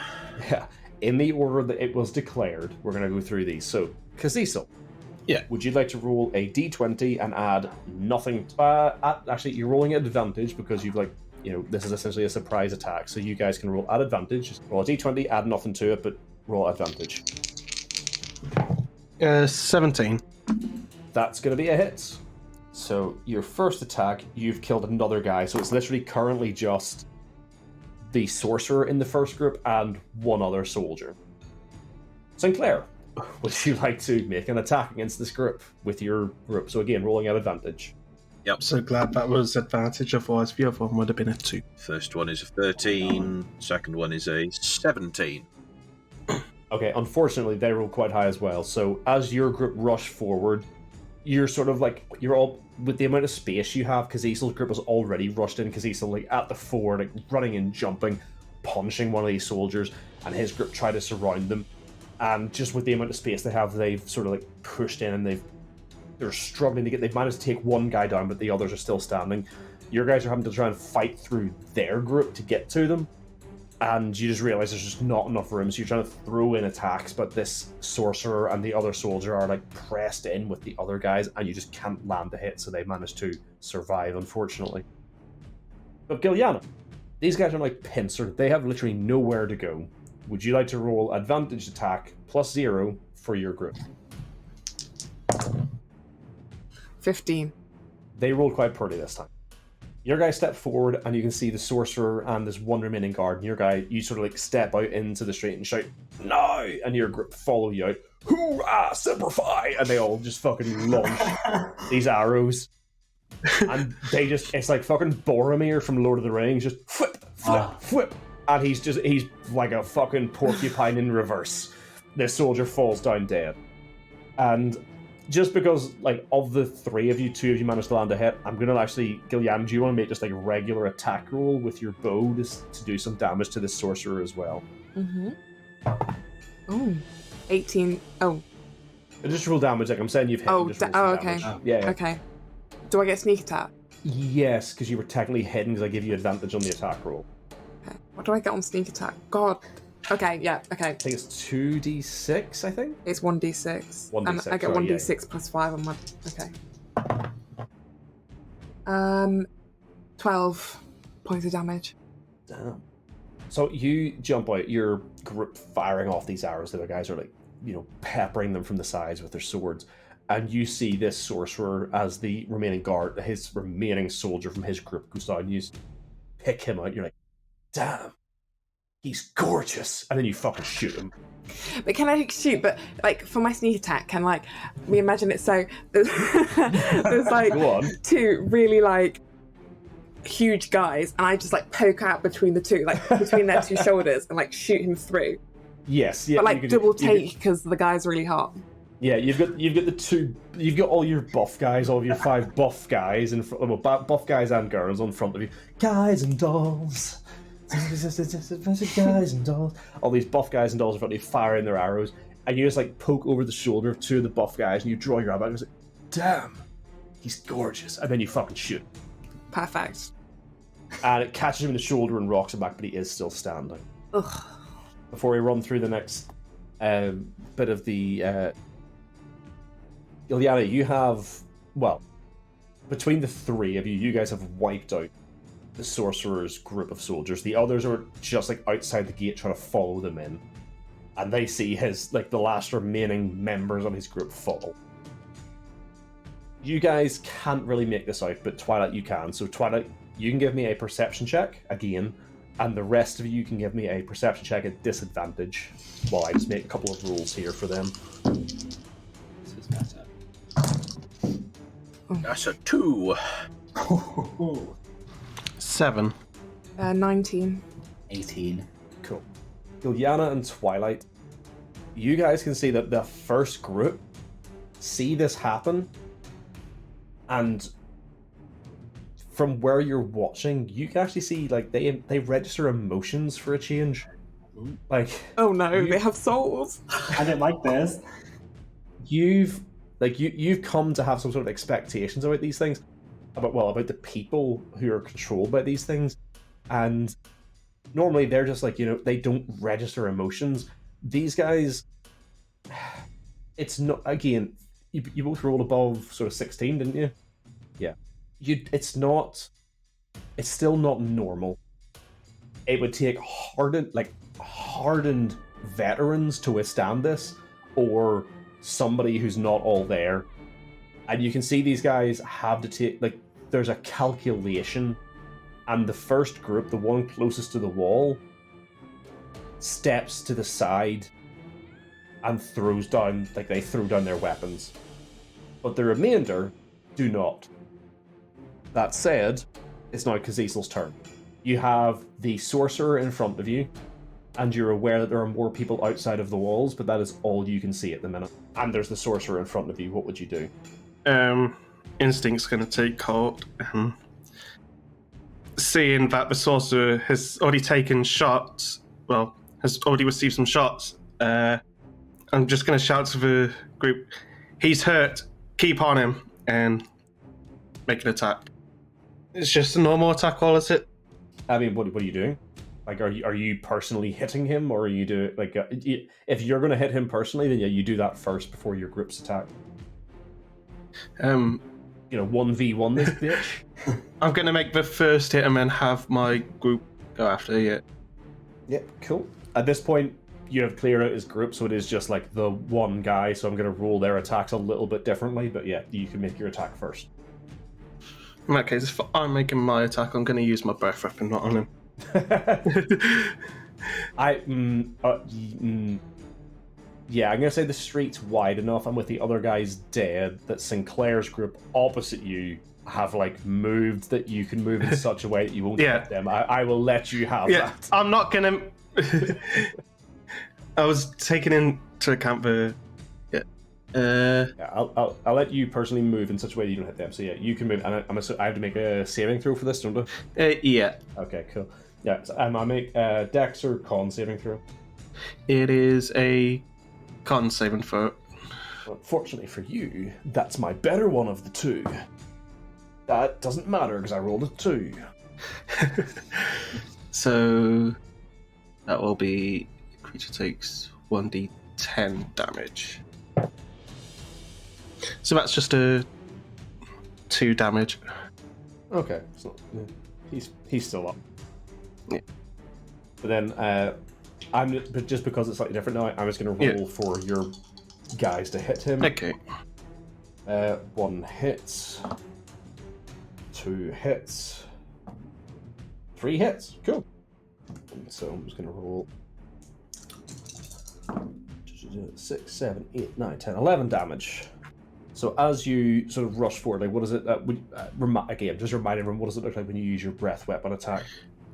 Yeah. In the order that it was declared, we're going to go through these. So, Kazisel. Yeah. Would you like to roll a d20 and add nothing? Actually, you're rolling at advantage because you've this is essentially a surprise attack. So you guys can roll at advantage. Just roll a d20, add nothing to it, but roll at advantage. 17. That's going to be a hit. So your first attack, you've killed another guy. So it's literally currently just the Sorcerer in the first group and 1 other soldier. Sinclair, would you like to make an attack against this group with your group? So again, rolling at advantage. Yep. So glad that was advantage, otherwise the other one would have been a 2. First one is a 13, second one is a 17. Okay, unfortunately, they roll quite high as well. So as your group rush forward, you're sort of like, you're all, with the amount of space you have, Kazisel's group has already rushed in. Kazisel, like, at the fore, like, running and jumping, punching one of these soldiers, and his group try to surround them. And just with the amount of space they have, they've sort of, like, pushed in, and they're struggling to they've managed to take one guy down, but the others are still standing. Your guys are having to try and fight through their group to get to them. And you just realize there's just not enough room, so you're trying to throw in attacks, but this Sorcerer and the other soldier are like pressed in with the other guys, and you just can't land the hit, so they managed to survive, unfortunately. But Giliana, these guys are like pincered. They have literally nowhere to go. Would you like to roll advantage attack +0 for your group? 15. They rolled quite pretty this time. Your guy step forward, and you can see the Sorcerer and this one remaining guard. And your guy, you sort of like step out into the street and shout, "No!" And your group follow you out. "Hoorah, Semper Fi!" And they all just fucking launch these arrows. And they just—it's like fucking Boromir from Lord of the Rings, just whip, whip. And he's like a fucking porcupine in reverse. This soldier falls down dead. And just because, like, of the three of you, two of you managed to land a hit, I'm going to actually, Gillian, do you want to make just, like, a regular attack roll with your bow to do some damage to this sorcerer as well? Mm-hmm. Oh, 18. Oh. Just roll damage, like I'm saying you've hit. Okay. Yeah. Okay. Do I get sneak attack? Yes, because you were technically hidden because I give you advantage on the attack roll. Okay. What do I get on sneak attack? God. Okay, yeah, okay. I think it's 2d6, I think? It's 1d6. 1d6, And I get 1d6 plus 5 on my... Okay. 12 points of damage. Damn. So you jump out, your group firing off these arrows. The other guys are like, peppering them from the sides with their swords. And you see this sorcerer as the remaining guard, his remaining soldier from his group goes down. You pick him out. You're like, damn, he's gorgeous. And then you fucking shoot him. But can I shoot? But like for my sneak attack, can like we imagine it so there's like two really like huge guys, and I just like poke out between the two, like between their two shoulders, and like shoot him through. Yes, yeah. But like double take because the guy's really hot. Yeah, you've got all your buff guys, all of your 5 buff guys in front, well, buff guys and girls on front of you. Guys and dolls. Guys and dolls. All these buff guys and dolls in front of you firing their arrows, and you just like poke over the shoulder of 2 of the buff guys, and you draw your arrow back and you're like, damn, he's gorgeous. And then you fucking shoot. Perfect. And it catches him in the shoulder and rocks him back, but he is still standing. Ugh. Before we run through the next bit of the... Ilyana, you have, well, between the 3 of you, you guys have wiped out the sorcerer's group of soldiers. The others are just like outside the gate trying to follow them in. And they see his, like, the last remaining members of his group fall. You guys can't really make this out, but Twilight, you can. So Twilight, you can give me a perception check, again, and the rest of you can give me a perception check at disadvantage, while I just make a couple of rolls here for them. This is better. That's a 2. 7. 19. 18. Cool. Ilyana and Twilight, you guys can see that the first group see this happen, and from where you're watching, you can actually see like they register emotions for a change. Like, oh no, they have souls. I don't like this. You've come to have some sort of expectations about these things, about the people who are controlled by these things, and normally they're just like, they don't register emotions. These guys, it's not, again, you both rolled above sort of 16, didn't you? Yeah. It's still not normal. It would take hardened veterans to withstand this, or somebody who's not all there. And you can see these guys have to take, like, there's a calculation, and the first group, the one closest to the wall, steps to the side and throws down, like, they throw down their weapons. But the remainder do not. That said, it's now Kazisel's turn. You have the sorcerer in front of you, and you're aware that there are more people outside of the walls, but that is all you can see at the minute. And there's the sorcerer in front of you. What would you do? Instinct's going to take hold. Seeing that the sorcerer has already taken shots, well, has already received some shots, I'm just going to shout to the group, he's hurt, keep on him, and make an attack. It's just a normal attack roll, is it? I mean, what are you doing? Like, are you personally hitting him, or are you doing, like, if you're going to hit him personally, then yeah, you do that first before your group's attack. 1v1 this bitch. I'm going to make the first hit and then have my group go after it. Yep, cool. At this point, you have cleared out his group, so it is just like the one guy, so I'm going to roll their attacks a little bit differently, but yeah, you can make your attack first. In that case, if I'm making my attack, I'm going to use my breath weapon, not on him. Yeah, I'm gonna say the street's wide enough, and with the other guys dead, that Sinclair's group opposite you have like moved that you can move in such a way that you won't hit them. I will let you have that. I'm not gonna. I was taking into account the. Yeah, I'll let you personally move in such a way that you don't hit them. So yeah, you can move, and I have to make a saving throw for this, don't I? Yeah. Okay, cool. Yeah, so, I'll make Dex or Con saving throw. It is a con saving throw. Fortunately for you, that's my better one of the two. That doesn't matter because I rolled a 2. So that will be creature takes 1d10 damage. So that's just a 2 damage. Okay, so he's still up. Yeah. But then but just because it's slightly different now, I'm just going to roll for your guys to hit him. Okay. 1 hit, 2 hits, 3 hits. Cool. So I'm just going to roll 6, 7, 8, 9, 10, 11 damage. So as you sort of rush forward, like what is it? Again, just remind everyone, what does it look like when you use your breath weapon attack?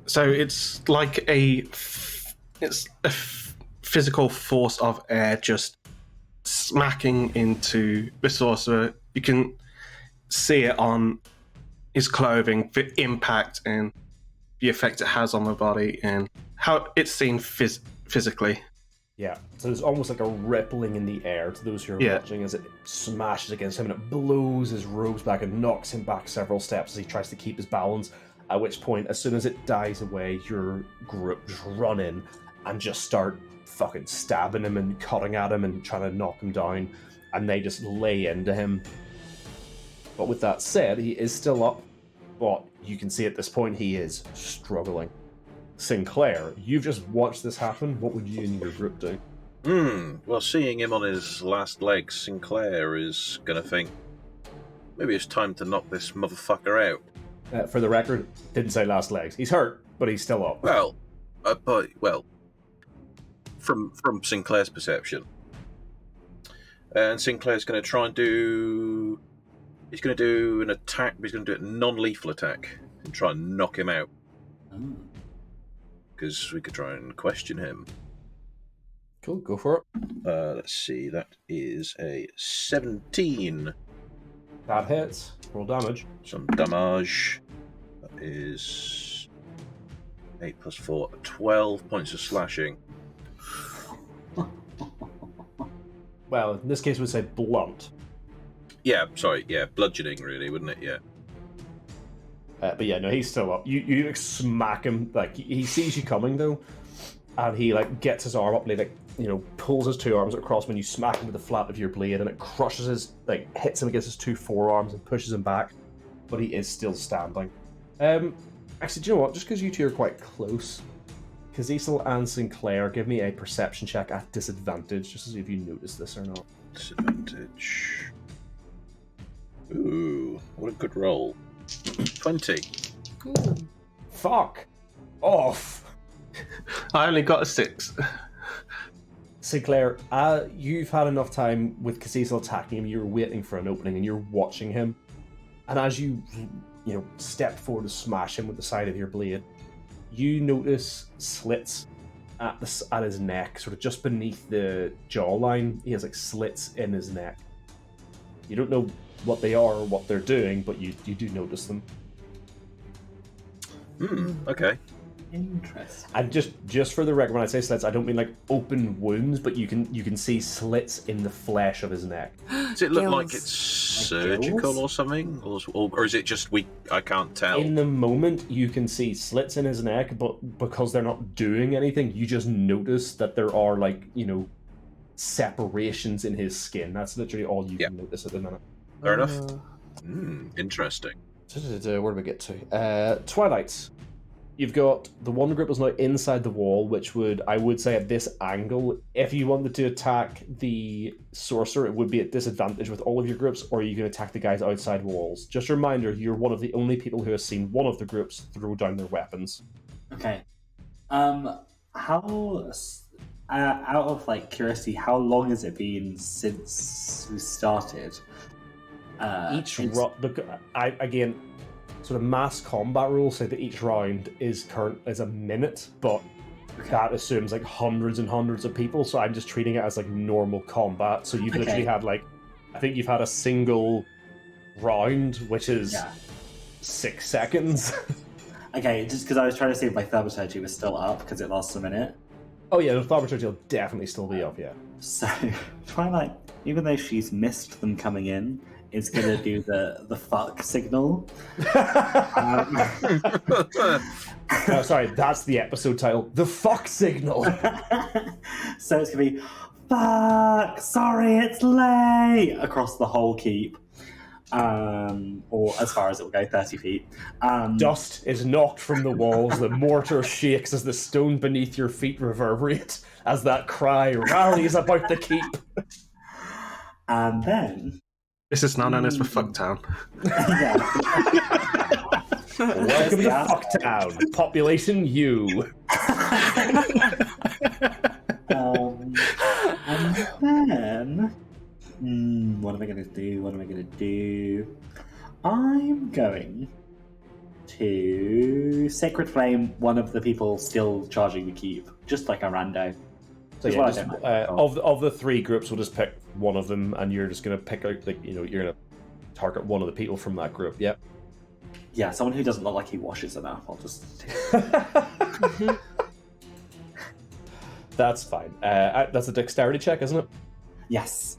So it's like a physical force of air just smacking into the sorcerer. You can see it on his clothing, the impact and the effect it has on the body, and how it's seen physically. Yeah, so there's almost like a rippling in the air to those who are watching as it smashes against him, and it blows his robes back and knocks him back several steps as he tries to keep his balance. At which point, as soon as it dies away, your group just run in and just start fucking stabbing him and cutting at him and trying to knock him down, and they just lay into him. But with that said, he is still up, but you can see at this point he is struggling. Sinclair, you've just watched this happen. What would you and your group do? Well, seeing him on his last legs, Sinclair is going to think, maybe it's time to knock this motherfucker out. For the record, didn't say last legs. He's hurt, but he's still up. Well, from Sinclair's perception. And Sinclair's going to try and do... He's going to do an attack, but he's going to do a non-lethal attack and try and knock him out. Because we could try and question him. Cool, go for it. Let's see, that is a 17. That hits. Roll damage. Some damage. That is 8 plus 4, 12 points of slashing. Well, in this case, we'd say blunt. Yeah, sorry, yeah, bludgeoning, really, wouldn't it? Yeah. But yeah, no, he's still up. You like smack him, like he sees you coming though, and he like gets his arm up, and he pulls his 2 arms across when you smack him with the flat of your blade, and it crushes his hits him against his 2 forearms and pushes him back, but he is still standing. Actually, do you know what? Just because you two are quite close, Cecil and Sinclair, give me a perception check at disadvantage, just to see if you notice this or not. Disadvantage. Ooh, what a good roll. 20. Ooh. Fuck off. I only got a 6. Sinclair, you've had enough time with Cecil attacking him. You're waiting for an opening and you're watching him. And as you step forward to smash him with the side of your blade, you notice slits at his neck, sort of just beneath the jawline. He has slits in his neck. You don't know what they are or what they're doing, but you do notice them. Okay. Interesting. And just for the record, when I say slits, I don't mean open wounds, but you can see slits in the flesh of his neck. Does it look like Gills. it's surgical or something, or is it just I can't tell? In the moment, you can see slits in his neck, but because they're not doing anything, you just notice that there are separations in his skin. That's literally all you can notice at the minute. Fair enough. Interesting. Where do we get to? Twilight. You've got the one group is now inside the wall, which I would say at this angle, if you wanted to attack the sorcerer, it would be at disadvantage with all of your groups, or you can attack the guys outside walls. Just a reminder, you're one of the only people who has seen one of the groups throw down their weapons. Okay. How Out of like curiosity, how long has it been since we started? Again, sort of mass combat rules say that each round is a minute, but that assumes like hundreds and hundreds of people. So I'm just treating it as like normal combat. So you've literally had I think you've had a single round, which is 6 seconds. Okay, just because I was trying to see if my thaumaturgy was still up because it lasts a minute. Oh yeah, the thaumaturgy will definitely still be up. Yeah. So Twilight, even though she's missed them coming in, is gonna do the fuck signal. Oh, sorry, that's the episode title. The fuck signal. So it's gonna be fuck. Sorry, it's late across the whole keep, or as far as it will go, 30 feet. Dust is knocked from the walls. The mortar shakes as the stone beneath your feet reverberate as that cry rallies about the keep. And then This is now known as the Fucktown. Welcome to Fucktown. Population U. And then, what am I going to do? I'm going to Sacred Flame one of the people still charging the keep, just like a rando. So yeah, of the three groups, we'll just pick one of them, and you're just going to pick out, you're going to target one of the people from that group. Yep. Yeah, someone who doesn't look like he washes enough. I'll just. That's fine. That's a dexterity check, isn't it? Yes.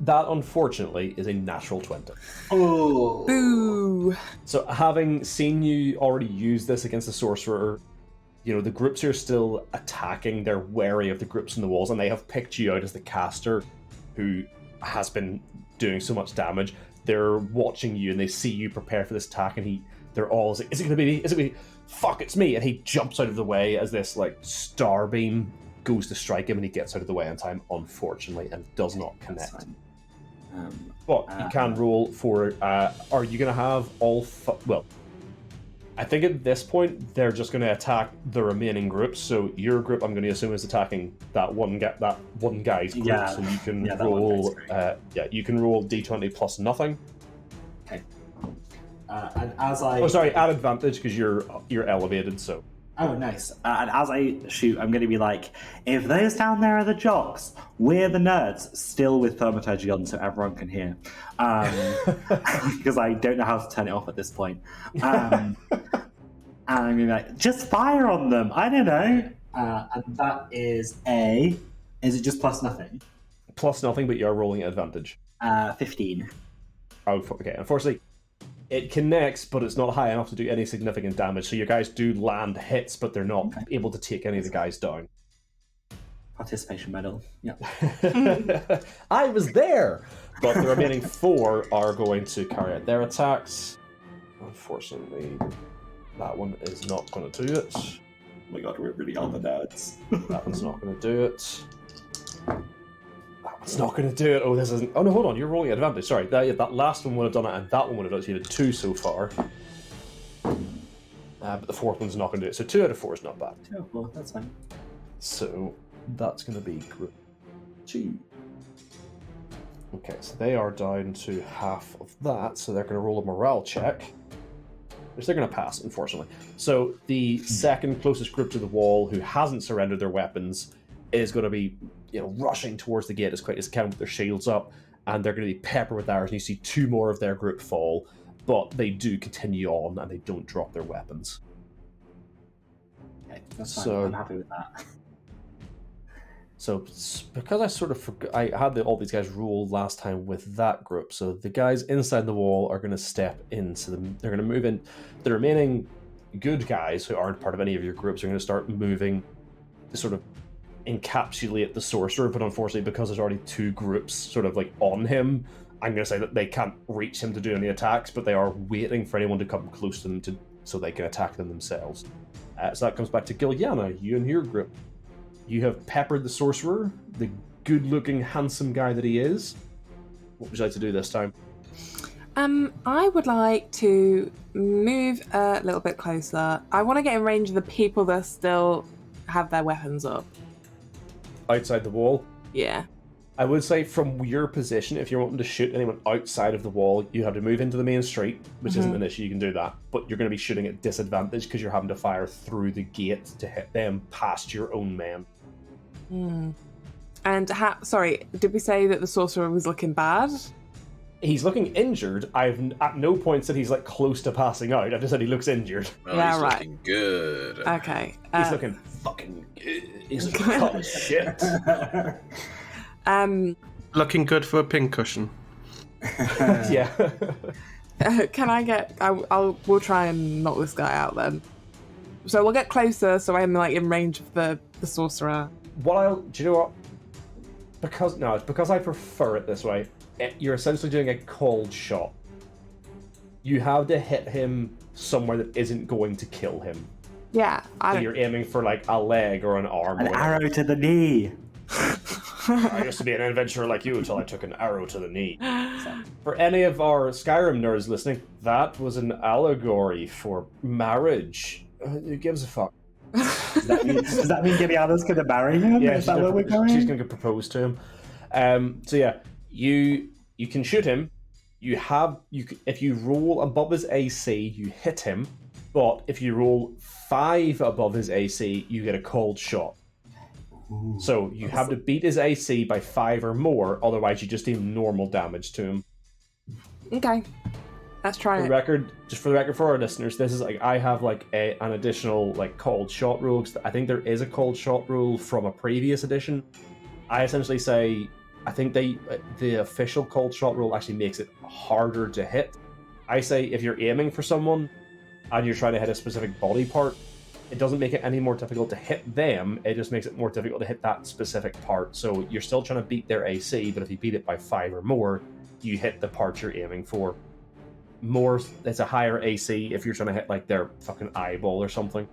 That, unfortunately, is a natural 20. Oh. Boo! So, having seen you already use this against the Sorcerer, the groups are still attacking. They're wary of the groups in the walls, and they have picked you out as the caster who has been doing so much damage. They're watching you, and they see you prepare for this attack, and they're all like, is it going to be me? Fuck, it's me! And he jumps out of the way as this, star beam goes to strike him, and he gets out of the way in time, unfortunately, and does not connect. But you can roll for... are you going to have all... Well, I think at this point, they're just going to attack the remaining groups. So your group, I'm going to assume, is attacking that one guy's group. Yeah. So you can Yeah, roll... you can roll D20 plus nothing. Okay. And as I... Oh, sorry, add advantage because you're elevated, so... Oh, nice. And as I shoot, I'm going to be like, if those down there are the jocks, we're the nerds, still with thaumaturgy on so everyone can hear. Because I don't know how to turn it off at this point. And I'm going to be like, just fire on them. I don't know. And that is is it just plus nothing? Plus nothing, but you're rolling at advantage. 15. Oh, okay. Unfortunately, it connects, but it's not high enough to do any significant damage. So your guys do land hits, but they're not able to take any of the guys down. Participation medal. Yeah. I was there! But the remaining 4 are going to carry out their attacks. Unfortunately, that one is not going to do it. Oh my god, we're really on the nerds. That one's not going to do it. That one's not going to do it. Oh, this isn't... Oh, no, hold on. You're rolling advantage. Sorry, that last one would have done it, and that one would have done it. So you did 2 so far. But the 4th one's not going to do it. So 2 out of 4 is not bad. 2 out of 4, that's fine. So that's going to be group 2. Okay, so they are down to half of that, so they're going to roll a morale check, which they're going to pass, unfortunately. So the second closest group to the wall, who hasn't surrendered their weapons, is going to be rushing towards the gate as quick as they can with their shields up, and they're going to be peppered with arrows, and you see 2 more of their group fall, but they do continue on, and they don't drop their weapons. Okay, that's fine. So, I'm happy with that. So, because I sort of forgot, I had all these guys roll last time with that group, so the guys inside the wall are going to step into them. They're going to move in. The remaining good guys who aren't part of any of your groups are going to start moving to sort of encapsulate the Sorcerer, but unfortunately, because there's already 2 groups sort of on him, I'm going to say that they can't reach him to do any attacks, but they are waiting for anyone to come close to them so they can attack them themselves. So that comes back to Giuliana, you and your group. You have peppered the Sorcerer, the good-looking, handsome guy that he is. What would you like to do this time? I would like to move a little bit closer. I want to get in range of the people that are still have their weapons up. Outside the wall. Yeah. I would say from your position, if you're wanting to shoot anyone outside of the wall, you have to move into the main street, which isn't an issue, you can do that. But you're going to be shooting at disadvantage because you're having to fire through the gate to hit them past your own men. And sorry, did we say that the sorcerer was looking bad? He's looking injured. I've at no point said he's like close to passing out. I just said he looks injured. Oh, Yeah, he's right. looking good. Okay. He's looking fucking good. He's looking hot as shit. Looking good for a pincushion. Yeah. Can I get? We'll try and knock this guy out then. So we'll get closer, so I'm like in range of the sorcerer. Do you know what? It's because I prefer it this way. You're essentially doing a cold shot. You have to hit him somewhere that isn't going to kill him. Yeah. So you're aiming for like a leg or an arm. An arrow to the knee. I used to be an adventurer like you until I took an arrow to the knee. For any of our Skyrim nerds listening, that was an allegory for marriage. Who gives a fuck? Does that mean Gibiana's going to marry him? Yeah, Is that where we're going? She's going to propose to him. So yeah, you can shoot him. If you roll above his AC, you hit him. But if you roll 5 above his AC, you get a cold shot. Ooh, so you have to beat his AC by 5 or more, otherwise you just deal normal damage to him. Okay. Let's try it. For the record for our listeners, this is like I have like an additional like cold shot rule, because I think there is a cold shot rule from a previous edition. I essentially say I think the official cold shot rule actually makes it harder to hit. I say if you're aiming for someone and you're trying to hit a specific body part, it doesn't make it any more difficult to hit them, it just makes it more difficult to hit that specific part. So you're still trying to beat their AC, but if you beat it by 5 or more, you hit the part you're aiming for. It's a higher AC if you're trying to hit like their fucking eyeball or something.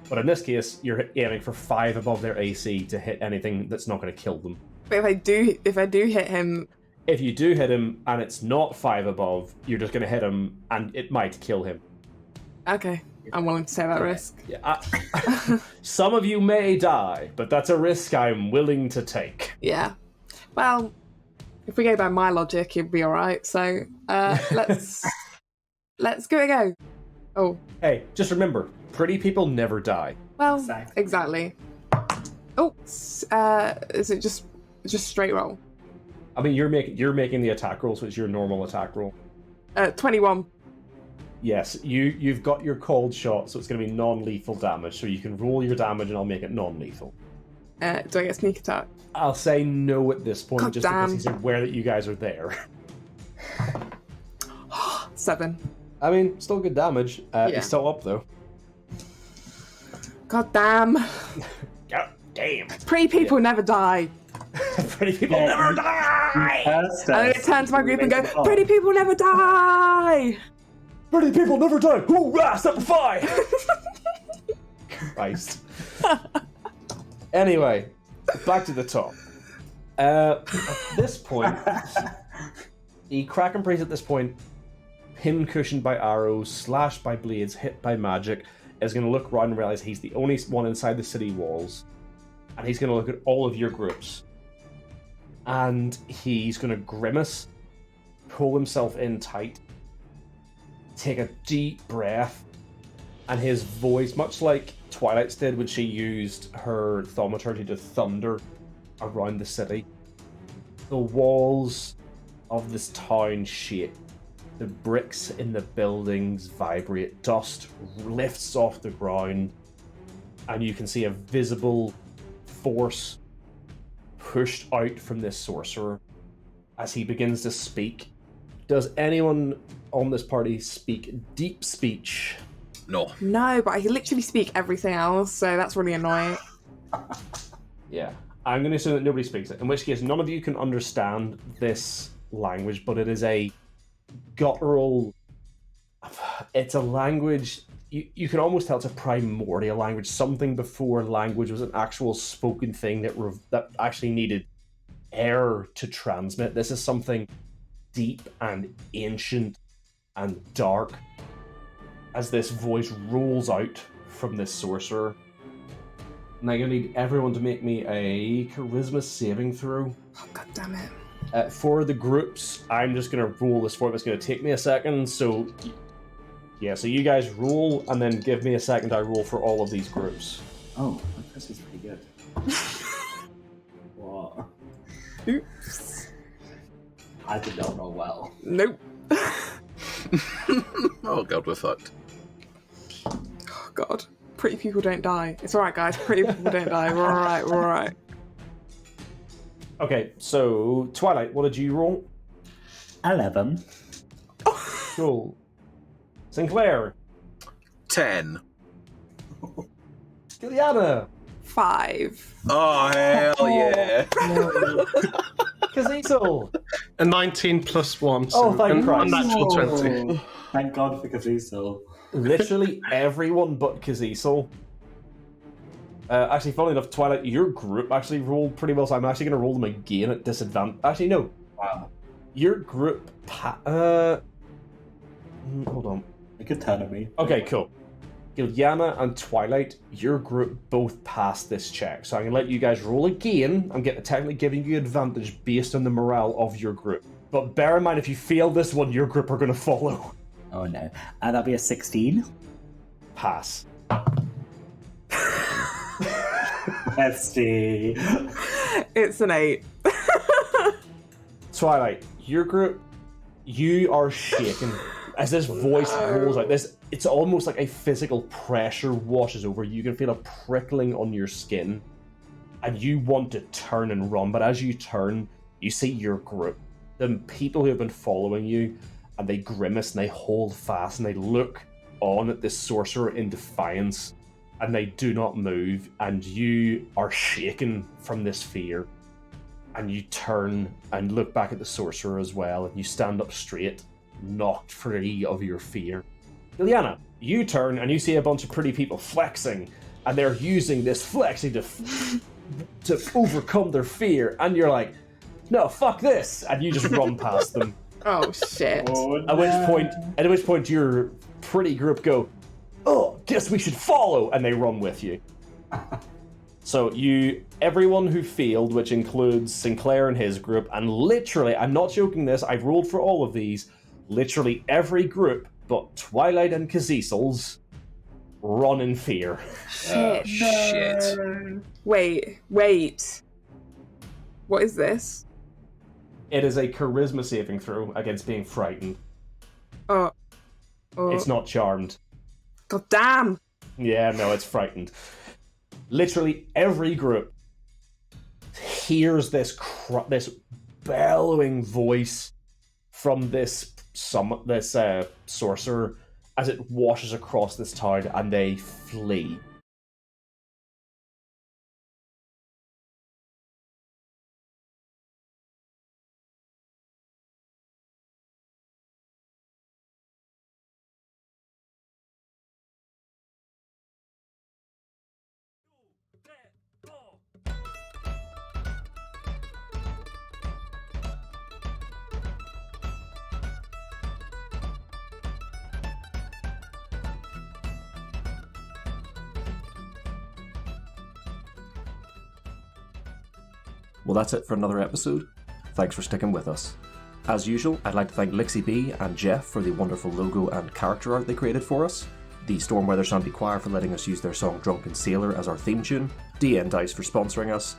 But in this case, you're aiming for 5 above their AC to hit anything that's not going to kill them. But if I do hit him... If you do hit him and it's not 5 above, you're just going to hit him and it might kill him. Okay, I'm willing to take that risk. Yeah, some of you may die, but that's a risk I'm willing to take. Yeah. Well, if we go by my logic, it'd be alright. So let's give it a go. Oh. Hey, just remember, pretty people never die. Well, exactly. Oh, is it just straight roll? I mean, you're making the attack roll, so it's your normal attack roll. 21. Yes, you've got your cold shot, so it's going to be non-lethal damage. So you can roll your damage, and I'll make it non-lethal. Do I get sneak attack? I'll say no at this point, just because he's aware that you guys are there. 7. I mean, still good damage. Yeah. He's still up though. God damn. God damn. Pretty people never die. Pretty people never die! I'm going to turn to my group and go, pretty people never die! Pretty people never die! Hoorah! Simplify! Christ. Anyway, back to the top. At this point, the Kraken Priest at this point, pin-cushioned by arrows, slashed by blades, hit by magic, is going to look around and realize he's the only one inside the city walls. And he's going to look at all of your groups. And he's going to grimace, pull himself in tight, take a deep breath, and his voice, much like Twilight's did when she used her thaumaturgy to thunder around the city, the walls of this town shake. The bricks in the buildings vibrate, dust lifts off the ground, and you can see a visible force pushed out from this sorcerer as he begins to speak. Does anyone on this party speak deep speech? No. No, but I can literally speak everything else, so that's really annoying. Yeah. I'm going to assume that nobody speaks it, in which case none of you can understand this language, but it is a guttural... It's a language... You can almost tell it's a primordial language, something before language was an actual spoken thing that actually needed air to transmit. This is something deep and ancient and dark as this voice rolls out from this sorcerer. And I'm going to need everyone to make me a charisma saving throw. Oh, God damn it. For the groups, I'm just going to roll this for it. It's going to take me a second. So, yeah, so you guys roll, and then give me a second. I roll for all of these groups. Oh, this is pretty good. What? Oops. I did not roll well. Nope. Oh god, we're fucked. Oh, God. Pretty people don't die. It's alright, guys. Pretty people don't die. We're alright, we're alright. Okay, so, Twilight, what did you roll? 11. Cool. Sinclair. 10. Gilliana. 5. Oh, hell yeah. Cazito. A 19 plus 1. So Oh, thank an Christ. unnatural 20. Oh, thank God for Cazito. Literally everyone but Cazito. Actually, funnily enough, Twilight, your group actually rolled pretty well, so I'm actually going to roll them again at disadvantage. Actually, no. Wow. Your group... hold on. You could turn on me. Okay, cool. Gilliana and Twilight, your group both passed this check, so I'm going to let you guys roll again. I'm technically giving you advantage based on the morale of your group. But bear in mind, if you fail this one, your group are going to follow. Oh no. That'll be a 16. Pass. Bestie. It's an 8. Twilight, your group, you are shaking as this voice rolls out. It's almost like a physical pressure washes over you. You can feel a prickling on your skin, and you want to turn and run. But as you turn, you see your group, the people who have been following you, and they grimace and they hold fast and they look on at this sorcerer in defiance, and they do not move. And you are shaken from this fear. And you turn and look back at the sorcerer as well, and you stand up straight, knocked free of your fear. Liliana, you turn and you see a bunch of pretty people flexing, and they're using this flexing to overcome their fear, and you're like, no, fuck this, and you just run past them. Oh, shit. Oh, no. At which point your pretty group go, oh, guess we should follow, and they run with you. So everyone who failed, which includes Sinclair and his group, and literally, I'm not joking this, I've rolled for all of these, literally every group but Twilight and Cazisels run in fear. Shit. Shit. Wait. What is this? It is a charisma saving throw against being frightened. Oh. It's not charmed. God damn. Yeah, no, it's frightened. Literally every group hears this bellowing voice from this sorcerer as it washes across this town, and they flee. Well, that's it for another episode. Thanks for sticking with us. As usual, I'd like to thank Lixie B and Jeff for the wonderful logo and character art they created for us, the Storm Weather Shanty Choir for letting us use their song Drunken Sailor as our theme tune, DN Dice for sponsoring us,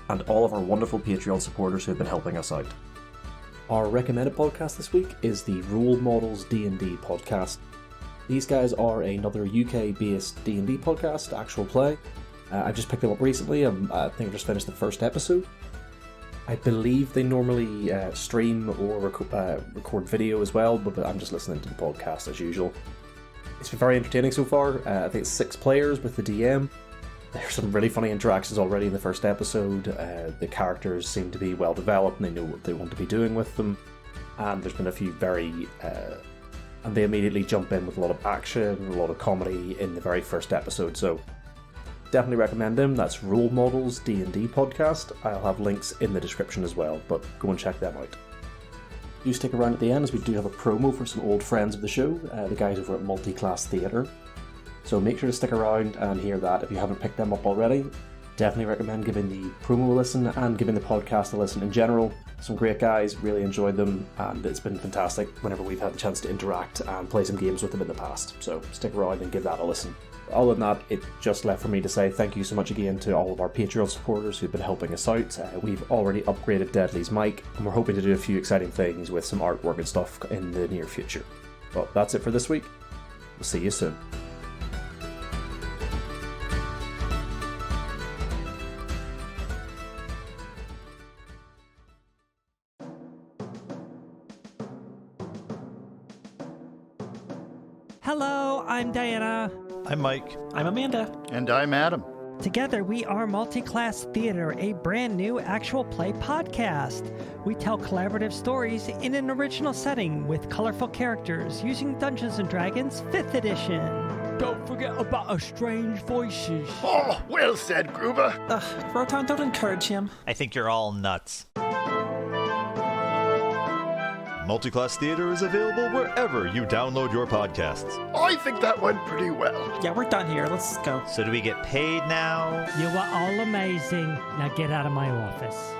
and all of our wonderful Patreon supporters who have been helping us out. Our recommended podcast this week is the Role Models D&D podcast. These guys are another UK-based D&D podcast, actual play. I just picked them up recently. I think I just finished the first episode. I believe they normally stream or record video as well, but I'm just listening to the podcast as usual. It's been very entertaining so far. I think it's 6 players with the DM. There's some really funny interactions already in the first episode. The characters seem to be well developed and they know what they want to be doing with them. And there's been a few and they immediately jump in with a lot of action, a lot of comedy in the very first episode. So definitely recommend them. That's Role Models D&D podcast. I'll have links in the description as well, but go and check them out. Do stick around at the end as we do have a promo for some old friends of the show, the guys over at Multiclass Theatre. So make sure to stick around and hear that if you haven't picked them up already. Definitely recommend giving the promo a listen and giving the podcast a listen in general. Some great guys, really enjoyed them, and it's been fantastic whenever we've had the chance to interact and play some games with them in the past. So stick around and give that a listen. Other than that, it's just left for me to say thank you so much again to all of our Patreon supporters who've been helping us out. We've already upgraded Deadly's mic, and we're hoping to do a few exciting things with some artwork and stuff in the near future. But that's it for this week. We'll see you soon. Hello, I'm Diana. I'm Mike. I'm Amanda. And I'm Adam. Together, we are Multiclass Theater, a brand new actual play podcast. We tell collaborative stories in an original setting with colorful characters using Dungeons & Dragons 5th edition. Don't forget about our strange voices. Oh, well said, Gruber. Rotan, don't encourage him. I think you're all nuts. Multiclass Theater is available wherever you download your podcasts. I think that went pretty well. Yeah, we're done here. Let's go. So do we get paid now? You are all amazing. Now get out of my office.